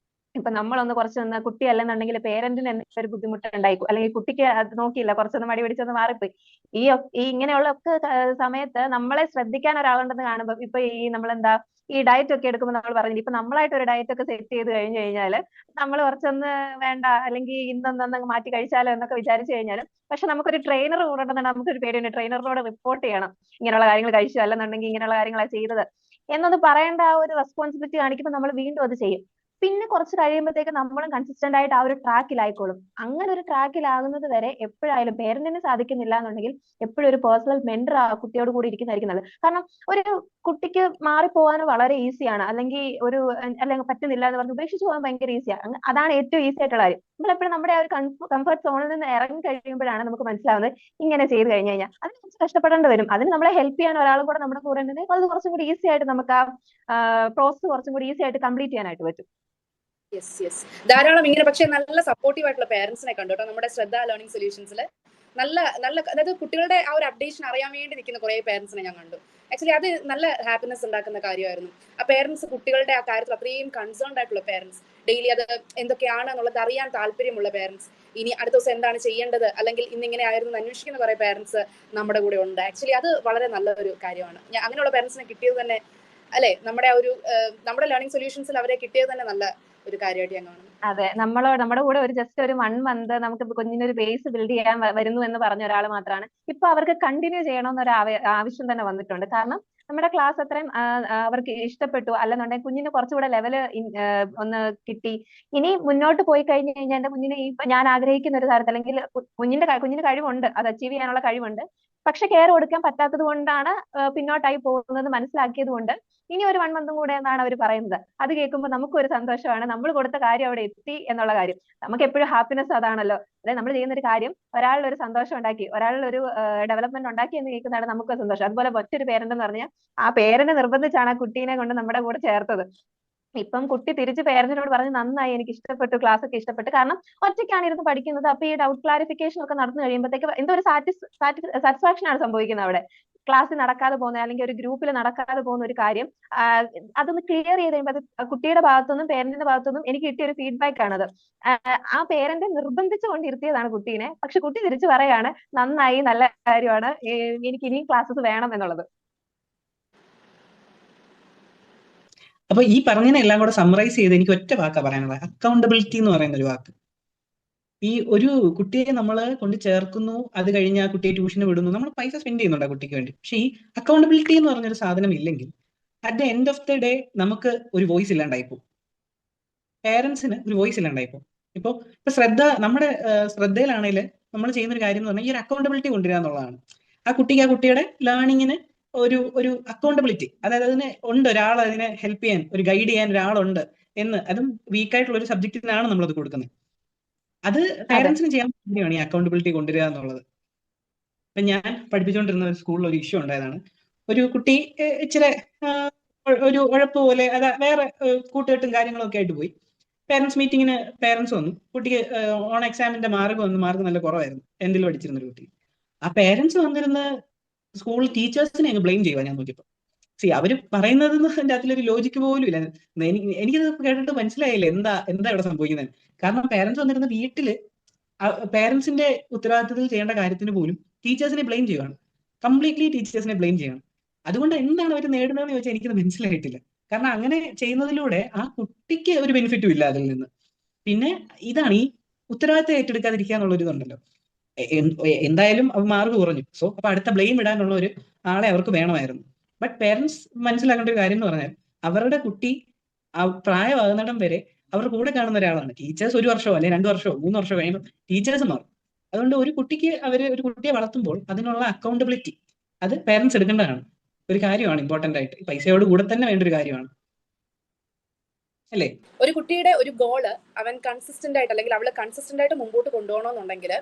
ഇപ്പൊ നമ്മളൊന്ന് കുറച്ച് നിന്ന് കുട്ടിയല്ലെന്നുണ്ടെങ്കിൽ പേരന്റിന് എന്തെങ്കിലും ഒരു ബുദ്ധിമുട്ട് ഉണ്ടായിക്കും, അല്ലെങ്കിൽ കുട്ടിക്ക് അത് നോക്കിയില്ല, കുറച്ചൊന്ന് മടി പിടിച്ചൊന്ന് മാറിപ്പോയി, ഈ ഇങ്ങനെയുള്ള ഒക്കെ സമയത്ത് നമ്മളെ ശ്രദ്ധിക്കാൻ ഒരാളുണ്ടെന്ന് കാണുമ്പോൾ, ഇപ്പൊ നമ്മളെന്താ ഈ ഡയറ്റ് ഒക്കെ എടുക്കുമ്പോൾ നമ്മൾ പറഞ്ഞില്ല, ഇപ്പൊ നമ്മളായിട്ട് ഒരു ഡയറ്റ് ഒക്കെ സെറ്റ് ചെയ്ത് കഴിഞ്ഞു കഴിഞ്ഞാല് നമ്മൾ കുറച്ചൊന്ന് വേണ്ട, അല്ലെങ്കിൽ ഇന്നൊന്നൊന്ന് മാറ്റി കഴിച്ചാലോ എന്നൊക്കെ വിചാരിച്ചു കഴിഞ്ഞാലും, പക്ഷെ നമുക്കൊരു ട്രെയിനർ കൂടെ ഉണ്ടെന്നുണ്ടെങ്കിൽ നമുക്കൊരു പേടിയുണ്ട്, ട്രെയിനറിനോട് റിപ്പോർട്ട് ചെയ്യണം ഇങ്ങനെയുള്ള കാര്യങ്ങൾ കഴിച്ചു, അല്ലെന്നുണ്ടെങ്കിൽ ഇങ്ങനെയുള്ള കാര്യങ്ങളാണ് ചെയ്തത് എന്നൊന്ന് പറയേണ്ട ആ ഒരു റെസ്പോൺസിബിലിറ്റി കാണിക്കുമ്പോൾ നമ്മൾ വീണ്ടും അത് ചെയ്യും. പിന്നെ കുറച്ച് കഴിയുമ്പോഴത്തേക്ക് നമ്മളും കൺസിസ്റ്റന്റ് ആയിട്ട് ആ ഒരു ട്രാക്കിലായിക്കോളും. അങ്ങനെ ഒരു ട്രാക്കിലാകുന്നത് വരെ എപ്പോഴായാലും പേരന്റിന് സാധിക്കുന്നില്ല എന്നുണ്ടെങ്കിൽ എപ്പോഴും ഒരു പേഴ്സണൽ മെന്റർ ആ കുട്ടിയോട് കൂടി ഇരിക്കുന്നതായിരിക്കും നല്ലത്. കാരണം ഒരു കുട്ടിക്ക് മാറിപ്പോകാൻ വളരെ ഈസിയാണ്, അല്ലെങ്കിൽ പറ്റുന്നില്ല എന്ന് പറഞ്ഞ് ഉപേക്ഷിച്ച് പോകാൻ ഭയങ്കര ഈസിയാണ്. അതാണ് ഏറ്റവും ഈസി ആയിട്ടുള്ള കാര്യം. നമ്മളെപ്പോഴും നമ്മുടെ ആ ഒരു കംഫർട്ട് സോണിൽ നിന്ന് ഇറങ്ങി കഴിയുമ്പോഴാണ് നമുക്ക് മനസ്സിലാവുന്നത് ഇങ്ങനെ ചെയ്ത് കഴിഞ്ഞു കഴിഞ്ഞാൽ അതിന് കുറച്ച് കഷ്ടപ്പെടേണ്ടി വരും. അതിന് നമ്മളെ ഹെൽപ്പ് ചെയ്യാൻ ഒരാളും കൂടെ നമ്മുടെ കൂടെ ഉണ്ടെങ്കിൽ അത് കുറച്ചും കൂടി ഈസി ആയിട്ട് നമുക്ക് ആ പ്രോസസ് കുറച്ചും കൂടി ഈസി ആയിട്ട് കംപ്ലീറ്റ് ചെയ്യാനായിട്ട് പറ്റും. യെസ്, ധാരാളം ഇങ്ങനെ പക്ഷെ നല്ല സപ്പോർട്ടീവ് ആയിട്ടുള്ള പേരൻസിനെ കണ്ടു കേട്ടോ നമ്മുടെ ശ്രദ്ധ ലേണിംഗ് സൊല്യൂഷൻസിൽ. നല്ല അതായത് കുട്ടികളുടെ ആ ഒരു അപ്ഡേഷൻ അറിയാൻ വേണ്ടി നിൽക്കുന്ന കുറെ പേരൻസിനെ ഞാൻ കണ്ടു. ആക്ച്വലി അത് നല്ല ഹാപ്പിനെസ് ഉണ്ടാക്കുന്ന കാര്യമായിരുന്നു. ആ പേരൻസ് കുട്ടികളുടെ ആ കാര്യത്തിൽ അത്രയും കൺസേൺഡ് ആയിട്ടുള്ള പേരൻസ്, ഡെയിലി അത് എന്തൊക്കെയാണ് എന്നുള്ളത് അറിയാൻ താല്പര്യമുള്ള പേരൻസ്, ഇനി അടുത്ത ദിവസം എന്താണ് ചെയ്യേണ്ടത്, അല്ലെങ്കിൽ ഇന്നിങ്ങനെ ആയിരുന്നു അന്വേഷിക്കുന്ന കുറെ പേരൻസ് നമ്മുടെ കൂടെ ഉണ്ട്. ആക്ച്വലി അത് വളരെ നല്ലൊരു കാര്യമാണ്. അങ്ങനെയുള്ള പേരൻസിനെ കിട്ടിയത് തന്നെ അല്ലെ നമ്മുടെ ലേണിംഗ് സൊല്യൂഷൻസിൽ അവരെ കിട്ടിയത് തന്നെ നല്ല ഒരു കാര്യമായിട്ട് ഞാൻ കാണുന്നു. അതെ, നമ്മുടെ കൂടെ ഒരു ജസ്റ്റ് ഒരു 1 മന്ത് നമുക്ക് കുഞ്ഞിനൊരു ബേസ് ബിൽഡ് ചെയ്യാൻ വരുന്നു എന്ന് പറഞ്ഞ ഒരാൾ മാത്രമാണ് ഇപ്പൊ അവർക്ക് കണ്ടിന്യൂ ചെയ്യണമെന്നൊരു ആവശ്യം തന്നെ വന്നിട്ടുണ്ട്. കാരണം നമ്മുടെ ക്ലാസ് അത്രയും അവർക്ക് ഇഷ്ടപ്പെട്ടു, അല്ലെന്നുണ്ടെങ്കിൽ കുഞ്ഞിന് കുറച്ചുകൂടെ ലെവല് ഒന്ന് കിട്ടി. ഇനി മുന്നോട്ട് പോയി കഴിഞ്ഞു കഴിഞ്ഞാൽ എന്റെ കുഞ്ഞിന് ഈ ഞാൻ ആഗ്രഹിക്കുന്ന ഒരു തരത്തിൽ, അല്ലെങ്കിൽ കുഞ്ഞിന് കഴിവുണ്ട്, അത് അച്ചീവ് ചെയ്യാനുള്ള കഴിവുണ്ട്, പക്ഷെ കെയർ കൊടുക്കാൻ പറ്റാത്തത് കൊണ്ടാണ് പിന്നോട്ടായി പോകുന്നത് മനസ്സിലാക്കിയത് കൊണ്ട് ഇനി ഒരു 1 മന്തും കൂടെ എന്നാണ് അവർ പറയുന്നത്. അത് കേൾക്കുമ്പോൾ നമുക്കൊരു സന്തോഷമാണ്, നമ്മൾ കൊടുത്ത കാര്യം അവിടെ എത്തി എന്നുള്ള കാര്യം. നമുക്ക് എപ്പോഴും ഹാപ്പിനെസ് അതാണല്ലോ. അതായത് നമ്മൾ ചെയ്യുന്ന ഒരു കാര്യം ഒരാളിൽ ഒരു സന്തോഷം ഉണ്ടാക്കി, ഒരാളിൽ ഒരു ഡെവലപ്മെന്റ് ഉണ്ടാക്കി എന്ന് കേൾക്കുന്നതാണ് നമുക്ക് സന്തോഷം. അതുപോലെ മറ്റൊരു പേരന്റ് എന്ന് പറഞ്ഞാൽ ആ പേരന്റ് നിർബന്ധിച്ചാണ് ആ കുട്ടീനെ കൊണ്ട് നമ്മുടെ കൂടെ ചേർത്തത്. ഇപ്പം കുട്ടി തിരിച്ച് പേരന്റിനോട് പറഞ്ഞു നന്നായി, എനിക്ക് ഇഷ്ടപ്പെട്ടു, ക്ലാസ് ഒക്കെ ഇഷ്ടപ്പെട്ടു. കാരണം ഒറ്റയ്ക്കാണ് ഇരുന്ന് പഠിക്കുന്നത്. അപ്പൊ ഈ ഡൗട്ട് ക്ലാരിഫിക്കേഷൻ ഒക്കെ നടന്നു കഴിയുമ്പോഴത്തേക്ക് എന്തോ ഒരു സാറ്റിസ്ഫാക്ഷൻ ആണ് സംഭവിക്കുന്നത് അവിടെ. ക്ലാസ്സിൽ നടക്കാതെ പോകുന്ന, അല്ലെങ്കിൽ ഒരു ഗ്രൂപ്പിൽ നടക്കാതെ പോകുന്ന ഒരു കാര്യം അതൊന്ന് ക്ലിയർ ചെയ്ത് കഴിയുമ്പോൾ അത് കുട്ടിയുടെ ഭാഗത്തുനിന്നും പേരന്റിന്റെ ഭാഗത്തുനിന്നും എനിക്ക് കിട്ടിയ ഒരു ഫീഡ്ബാക്ക് ആണത്. ആ പേരന്റ് നിർബന്ധിച്ചു കൊണ്ടിരുത്തിയതാണ് കുട്ടീനെ, പക്ഷെ കുട്ടി തിരിച്ചു പറയാണ് നന്നായി, നല്ല കാര്യമാണ്, എനിക്ക് ഇനിയും ക്ലാസ്സസ് വേണം എന്നുള്ളത്. അപ്പൊ ഈ പറഞ്ഞതിനെ എല്ലാം കൂടെ സമ്മറൈസ് ചെയ്ത് എനിക്ക് ഒറ്റ വാക്കാ പറയാനുള്ളത്, അക്കൗണ്ടബിലിറ്റി എന്ന് പറയുന്ന ഒരു വാക്ക്. ഈ ഒരു കുട്ടിയെ നമ്മൾ കൊണ്ട് ചേർക്കുന്നു, അത് കഴിഞ്ഞ് ആ കുട്ടിയെ ട്യൂഷന് വിടുന്നു, നമ്മൾ പൈസ സ്പെൻഡ് ചെയ്യുന്നുണ്ട് ആ കുട്ടിക്ക് വേണ്ടി. പക്ഷെ ഈ അക്കൗണ്ടബിലിറ്റി എന്ന് പറഞ്ഞൊരു സാധനം ഇല്ലെങ്കിൽ at the end of the day നമുക്ക് ഒരു വോയിസ് ഇല്ലാണ്ടായിപ്പോ, പേരൻസിന് ഒരു വോയിസ് ഇല്ലാണ്ടായിപ്പോ. ഇപ്പൊ നമ്മുടെ ശ്രദ്ധയിലാണെങ്കിൽ നമ്മൾ ചെയ്യുന്ന ഒരു കാര്യം എന്ന് പറഞ്ഞാൽ ഈ ഒരു അക്കൗണ്ടബിലിറ്റി കൊണ്ടുവരിക എന്നുള്ളതാണ്. ആ കുട്ടിയുടെ ലേണിങ്ങിന് ഒരു അക്കൗണ്ടബിലിറ്റി, അതായത് അതിന് ഉണ്ട് ഒരാൾ, അതിനെ ഹെൽപ്പ് ചെയ്യാൻ, ഒരു ഗൈഡ് ചെയ്യാൻ ഒരാളുണ്ട് എന്ന്. അതും വീക്കായിട്ടുള്ള ഒരു സബ്ജക്റ്റിനാണ് നമ്മളത് കൊടുക്കുന്നത്. അത് പേരൻസിന് ചെയ്യാൻ വേണ്ടിയാണ് ഈ അക്കൗണ്ടബിലിറ്റി കൊണ്ടുവരിക എന്നുള്ളത്. ഇപ്പൊ ഞാൻ പഠിപ്പിച്ചുകൊണ്ടിരുന്ന ഒരു സ്കൂളിൽ ഒരു ഇഷ്യൂ ഉണ്ടായതാണ്. ഒരു കുട്ടി ഇച്ചിരി ഒരു ഉഴപ്പ് പോലെ, വേറെ കൂട്ടുകെട്ടും കാര്യങ്ങളൊക്കെ ആയിട്ട് പോയി. പേരൻസ് മീറ്റിങ്ങിന് പേരൻസ് വന്നു. കുട്ടിക്ക് ഓൺ എക്സാമിന്റെ മാർക്ക് നല്ല കുറവായിരുന്നു, 10th പഠിച്ചിരുന്ന ഒരു കുട്ടി. ആ പേരൻസ് വന്നിരുന്ന സ്കൂൾ ടീച്ചേഴ്സിനെ അങ്ങ് ബ്ലെയിം ചെയ്യുക. ഞാൻ നോക്കിയപ്പോൾ അവര് പറയുന്നതെന്ന് അതിന്റെ അതിലൊരു ലോജിക്ക് പോലും ഇല്ല. എനിക്കത് കേട്ടിട്ട് മനസ്സിലായില്ല എന്താ ഇവിടെ സംഭവിക്കുന്നത്. കാരണം പേരൻസ് വന്നിരുന്ന വീട്ടില് പേരൻസിന്റെ ഉത്തരവാദിത്തത്തിൽ ചെയ്യേണ്ട കാര്യത്തിന് പോലും ടീച്ചേഴ്സിനെ ബ്ലെയിം ചെയ്യുകയാണ്, കംപ്ലീറ്റ്ലി ടീച്ചേഴ്സിനെ ബ്ലെയിം ചെയ്യണം. അതുകൊണ്ട് എന്താണ് അവർ നേടുന്നതെന്ന് ചോദിച്ചാൽ എനിക്കത് മനസ്സിലായിട്ടില്ല. കാരണം അങ്ങനെ ചെയ്യുന്നതിലൂടെ ആ കുട്ടിക്ക് ഒരു ബെനിഫിറ്റും ഇല്ല അതിൽ നിന്ന്. പിന്നെ ഇതാണ് ഈ ഉത്തരവാദിത്തം ഏറ്റെടുക്കാതിരിക്കുക എന്നുള്ളൊരു ഇതുണ്ടല്ലോ. എന്തായാലും മാർക്ക് കുറഞ്ഞു, സോ അപ്പൊ അടുത്ത ബ്ലെയിം ഇടാനുള്ള ഒരു ആളെ അവർക്ക് വേണമായിരുന്നു. ബട്ട് പേരൻസ് മനസ്സിലാക്കേണ്ട ഒരു കാര്യം എന്ന് പറഞ്ഞാൽ അവരുടെ കുട്ടി ആ പ്രായമാകുന്നിടം വരെ അവരുടെ കൂടെ കാണുന്ന ഒരാളാണ്. ടീച്ചേഴ്സ് 1 വർഷമോ അല്ലെങ്കിൽ 2 വർഷമോ 3 വർഷമോ കഴിയുമ്പോൾ ടീച്ചേഴ്സ് മാറും. അതുകൊണ്ട് ഒരു കുട്ടിയെ വളർത്തുമ്പോൾ അതിനുള്ള അക്കൗണ്ടബിലിറ്റി അത് പേരൻസ് എടുക്കേണ്ടതാണ്. ഒരു കാര്യമാണ്, ഇമ്പോർട്ടന്റ് ആയിട്ട് പൈസയോട് കൂടെ തന്നെ വേണ്ട ഒരു കാര്യമാണ്, അല്ലേ? ഒരു കുട്ടിയുടെ ഒരു ഗോള് അവൻ കൺസിസ്റ്റന്റ് ആയിട്ട്, അല്ലെങ്കിൽ അവള് കൺസിസ്റ്റന്റ് ആയിട്ട് മുമ്പോട്ട് കൊണ്ടുപോകണമെന്നുണ്ടെങ്കിൽ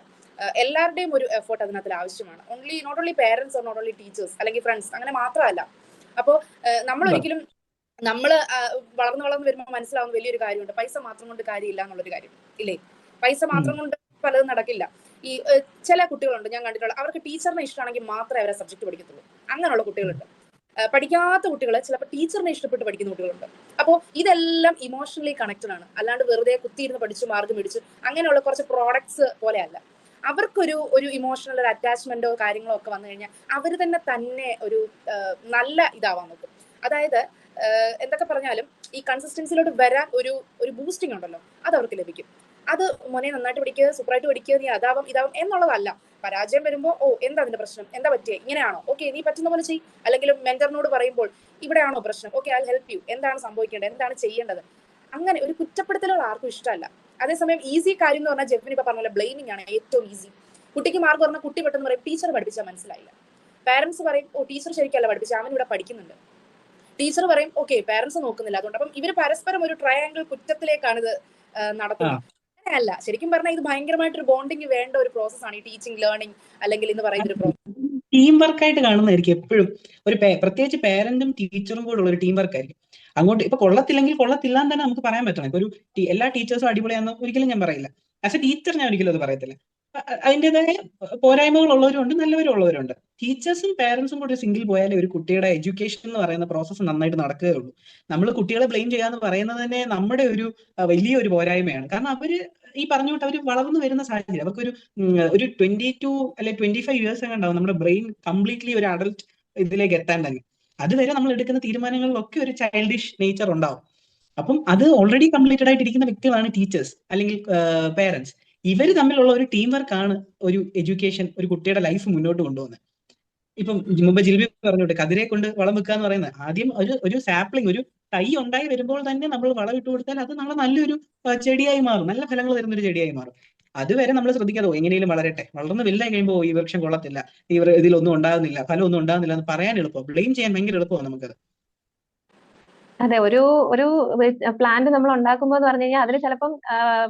എല്ലാവരുടെയും ഒരു എഫേർട്ട് അതിനകത്തിൽ ആവശ്യമാണ്. Not only parents, not only teachers അല്ലെങ്കിൽ ഫ്രണ്ട്സ്, അങ്ങനെ മാത്രമല്ല. അപ്പോൾ നമ്മൾ ഒരിക്കലും വളർന്നു വരുമ്പോൾ മനസ്സിലാവുന്ന വലിയൊരു കാര്യമുണ്ട്, പൈസ മാത്രം കൊണ്ട് കാര്യമില്ല എന്നുള്ളൊരു കാര്യം ഇല്ലേ. പൈസ മാത്രം കൊണ്ട് പലതും നടക്കില്ല. ഈ ചില കുട്ടികളുണ്ട് ഞാൻ കണ്ടിട്ടുള്ള, അവർക്ക് ടീച്ചറിനെ ഇഷ്ടമാണെങ്കിൽ മാത്രമേ അവരെ സബ്ജക്ട് പഠിക്കത്തുള്ളൂ. അങ്ങനെയുള്ള കുട്ടികളുണ്ട്. പഠിക്കാത്ത കുട്ടികൾ ചിലപ്പോൾ ടീച്ചറിനെ ഇഷ്ടപ്പെട്ട് പഠിക്കുന്ന കുട്ടികളുണ്ട്. അപ്പോൾ ഇതെല്ലാം ഇമോഷണലി കണക്റ്റഡ് ആണ്, അല്ലാണ്ട് വെറുതെ കുത്തിയിരുന്ന് പഠിച്ചു മാർക്ക് മേടിച്ചു അങ്ങനെയുള്ള കുറച്ച് പ്രോഡക്ട്സ് പോലെയല്ല. അവർക്കൊരു ഇമോഷണൽ ഒരു അറ്റാച്ച്മെന്റോ കാര്യങ്ങളോ ഒക്കെ വന്നു കഴിഞ്ഞാൽ അവർ തന്നെ ഒരു നല്ല ഇതാവാൻ നോക്കും. അതായത് എന്തൊക്കെ പറഞ്ഞാലും ഈ കൺസിസ്റ്റൻസിലോട്ട് വരാൻ ഒരു ബൂസ്റ്റിംഗ് ഉണ്ടല്ലോ, അത് അവർക്ക് ലഭിക്കും. അത് മോനെ നന്നായിട്ട് പഠിക്കുക, സൂപ്പറായിട്ട് പഠിക്കുക, നീ ഇതാവും എന്നുള്ളതല്ല. പരാജയം വരുമ്പോൾ എന്താ അതിന്റെ പ്രശ്നം, എന്താ പറ്റിയേ, ഇങ്ങനെയാണോ, ഓക്കെ നീ പറ്റുന്ന പോലെ ചെയ്യും. അല്ലെങ്കിൽ മെന്ററിനോട് പറയുമ്പോൾ ഇവിടെയാണോ പ്രശ്നം, ഓക്കെ ഐ ഹെൽപ്പ് യു, എന്താണ് സംഭവിക്കേണ്ടത്, എന്താണ് ചെയ്യേണ്ടത്. അങ്ങനെ ഒരു കുറ്റപ്പെടുത്തലുകൾ ആർക്കും ഇഷ്ടമല്ല. അതേസമയം ഈസി കാര്യം എന്ന് പറഞ്ഞാൽ ജെഫിൻ ഇപ്പൊ പറഞ്ഞ ബ്ലെയിമിംഗ് ആണ് ഏറ്റവും ഈസി. കുട്ടിക്ക് മാർക്ക് പറഞ്ഞാൽ കുട്ടി പെട്ടെന്ന് പറയും ടീച്ചർ പഠിപ്പിച്ചാൽ മനസ്സിലായില്ല. പാരന്റ്സ് പറയും ടീച്ചർ ശരിക്കല്ല പഠിപ്പിച്ച, അവൻ ഇവിടെ പഠിക്കുന്നുണ്ട്. ടീച്ചർ പറയും ഓക്കെ പാരന്റ്സ് നോക്കുന്നില്ല അതുകൊണ്ട്. അപ്പം ഇവര് പരസ്പരം ഒരു ട്രയാങ്കിൾ കുറ്റത്തിലേക്കാണ് ഇത് നടത്തുന്നത്. അങ്ങനെയല്ല, ശരിക്കും പറഞ്ഞാൽ ഇത് ഭയങ്കരമായിട്ടൊരു ബോണ്ടിങ് വേണ്ട ഒരു പ്രോസസ്സാണ് ഈ ടീച്ചിങ് ലേണിംഗ് അല്ലെങ്കിൽ എന്ന് പറയുന്ന ഒരു പ്രോസസ്. ടീം വർക്കായിട്ട് കാണുന്നതായിരിക്കും എപ്പോഴും. പ്രത്യേകിച്ച് പേരന്റും ടീച്ചറും കൂടെ ഉള്ള ഒരു ടീം വർക്ക് ആയിരിക്കും. അങ്ങോട്ട് ഇപ്പൊ കൊള്ളത്തില്ലെങ്കിൽ കൊള്ളത്തില്ലാന്ന് തന്നെ നമുക്ക് പറയാൻ പറ്റണം. ഇപ്പൊ എല്ലാ ടീച്ചേഴ്സും അടിപൊളിയാന്ന് ഒരിക്കലും ഞാൻ പറയില്ല. ആസ് എ ടീച്ചർ ഞാൻ ഒരിക്കലും അത് പറയത്തില്ല. അതിൻ്റെതായ പോരായ്മകൾ ഉള്ളവരുണ്ട്, നല്ലവരും ഉള്ളവരുണ്ട്. ടീച്ചേഴ്സും പേരൻസും കൂടി സിംഗിൾ പോയാലേ ഒരു കുട്ടിയുടെ എഡ്യൂക്കേഷൻ എന്ന് പറയുന്ന പ്രോസസ്സ് നന്നായിട്ട് നടക്കുകയുള്ളൂ. നമ്മൾ കുട്ടികളെ ബ്ലെയിം ചെയ്യാന്ന് പറയുന്നത് തന്നെ നമ്മുടെ ഒരു വലിയൊരു പോരായ്മയാണ്. കാരണം അവര് ഈ പറഞ്ഞുകൊണ്ട് അവർ വളർന്നു വരുന്ന സാഹചര്യം, അവർക്കൊരു 22 അല്ലെങ്കിൽ 25 years ഉണ്ടാവും നമ്മുടെ ബ്രെയിൻ കംപ്ലീറ്റ്ലി ഒരു അഡൽട്ട് ഇതിലേക്ക് എത്താൻ തന്നെ. അതുവരെ നമ്മൾ എടുക്കുന്ന തീരുമാനങ്ങളിലൊക്കെ ഒരു ചൈൽഡിഷ് നേച്ചർ ഉണ്ടാവും. അപ്പം അത് ഓൾറെഡി കംപ്ലീറ്റഡ് ആയിട്ടിരിക്കുന്ന വ്യക്തികളാണ് ടീച്ചേഴ്സ് അല്ലെങ്കിൽ പേരൻസ്. ഇവർ തമ്മിലുള്ള ഒരു ടീം വർക്കാണ് ഒരു എഡ്യൂക്കേഷൻ, ഒരു കുട്ടിയുടെ ലൈഫ് മുന്നോട്ട് കൊണ്ടുപോകുന്നത്. ഇപ്പം മുമ്പ് ജിൽബി പറഞ്ഞോട്ടെ, കതിരെ കൊണ്ട് വളം വെക്കുക എന്ന് പറയുന്നത്, ആദ്യം ഒരു സാപ്ലിംഗ്, ഒരു തൈ ഉണ്ടായി വരുമ്പോൾ തന്നെ നമ്മൾ വളം ഇട്ട് കൊടുത്താൽ അത് നാളെ നല്ലൊരു ചെടിയായി മാറും, നല്ല ഫലങ്ങൾ തരുന്ന ഒരു ചെടിയായി മാറും. അതുവരെ നമ്മൾ ശ്രദ്ധിക്കാതെ എങ്ങനെയും വളരട്ടെ, വളർന്ന് വലുതായി കഴിയുമ്പോൾ ഈ വൃക്ഷം കൊള്ളത്തില്ല, ഇതിലൊന്നും ഉണ്ടാകുന്നില്ല, ഫലം ഒന്നും ഉണ്ടാകുന്നില്ല എന്ന് പറയാൻ എളുപ്പം, ബ്ലെയിം ചെയ്യാൻ ഭയങ്കര എളുപ്പമാണ് നമുക്കത്. അതെ, ഒരു ഒരു പ്ലാന്റ് നമ്മൾ ഉണ്ടാക്കുമ്പോൾ എന്ന് പറഞ്ഞു കഴിഞ്ഞാൽ അതിന് ചിലപ്പം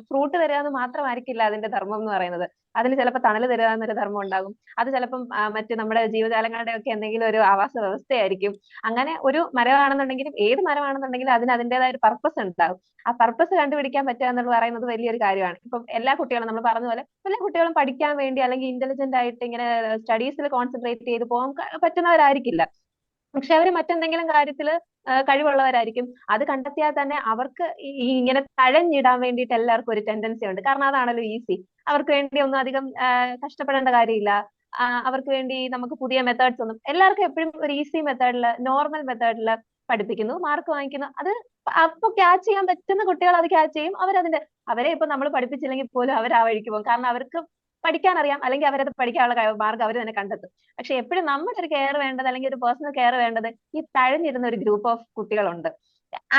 ഫ്രൂട്ട് തരിക എന്ന് മാത്രമായിരിക്കില്ല അതിന്റെ ധർമ്മം എന്ന് പറയുന്നത്. അതിന് ചിലപ്പോൾ തണൽ തരിക എന്നൊരു ധർമ്മം ഉണ്ടാകും. അത് ചിലപ്പം മറ്റ് നമ്മുടെ ജീവജാലങ്ങളുടെ ഒക്കെ എന്തെങ്കിലും ഒരു ആവാസ വ്യവസ്ഥയായിരിക്കും. അങ്ങനെ ഒരു മരമാണെന്നുണ്ടെങ്കിലും ഏത് മരമാണെന്നുണ്ടെങ്കിലും അതിന് അതിന്റേതായ ഒരു പർപ്പസ് ഉണ്ടാകും. ആ പർപ്പസ് കണ്ടുപിടിക്കാൻ പറ്റുക എന്ന് പറയുന്നത് വലിയൊരു കാര്യമാണ്. ഇപ്പം എല്ലാ കുട്ടികളും നമ്മൾ പറഞ്ഞ പോലെ എല്ലാ കുട്ടികളും പഠിക്കാൻ വേണ്ടി അല്ലെങ്കിൽ ഇന്റലിജന്റ് ആയിട്ട് ഇങ്ങനെ സ്റ്റഡീസിൽ കോൺസെൻട്രേറ്റ് ചെയ്ത് പോകാൻ പറ്റുന്നവരായിരിക്കില്ല. പക്ഷെ അവര് മറ്റെന്തെങ്കിലും കാര്യത്തില് കഴിവുള്ളവരായിരിക്കും. അത് കണ്ടെത്തിയാൽ തന്നെ അവർക്ക് ഈ ഇങ്ങനെ തഴഞ്ഞിടാൻ വേണ്ടിയിട്ട് എല്ലാവർക്കും ഒരു ടെൻഡൻസി ഉണ്ട്. കാരണം അതാണല്ലോ ഈസി. അവർക്ക് വേണ്ടി ഒന്നും അധികം കഷ്ടപ്പെടേണ്ട കാര്യമില്ല. അവർക്ക് വേണ്ടി നമുക്ക് പുതിയ മെത്തേഡ്സ് ഒന്നും, എല്ലാവർക്കും എപ്പോഴും ഒരു ഈസി മെത്തേഡില്, നോർമൽ മെത്തേഡില് പഠിപ്പിക്കുന്നു, മാർക്ക് വാങ്ങിക്കുന്നു. അത് അപ്പൊ ക്യാച്ച് ചെയ്യാൻ പറ്റുന്ന കുട്ടികൾ അത് ക്യാച്ച് ചെയ്യും. അവരെ ഇപ്പൊ നമ്മൾ പഠിപ്പിച്ചില്ലെങ്കിൽ പോലും അവർ ആ വഴിക്ക് പോകും. കാരണം അവർക്ക് പഠിക്കാൻ അറിയാം, അല്ലെങ്കിൽ അവരത് പഠിക്കാനുള്ള മാർഗം അവർ തന്നെ കണ്ടെത്തും. പക്ഷെ എപ്പോഴും നമ്മുടെ ഒരു കെയർ വേണ്ടത്, അല്ലെങ്കിൽ ഒരു പേഴ്സണൽ കെയർ വേണ്ടത് ഈ തഴഞ്ഞിരുന്ന ഒരു ഗ്രൂപ്പ് ഓഫ് കുട്ടികളുണ്ട്.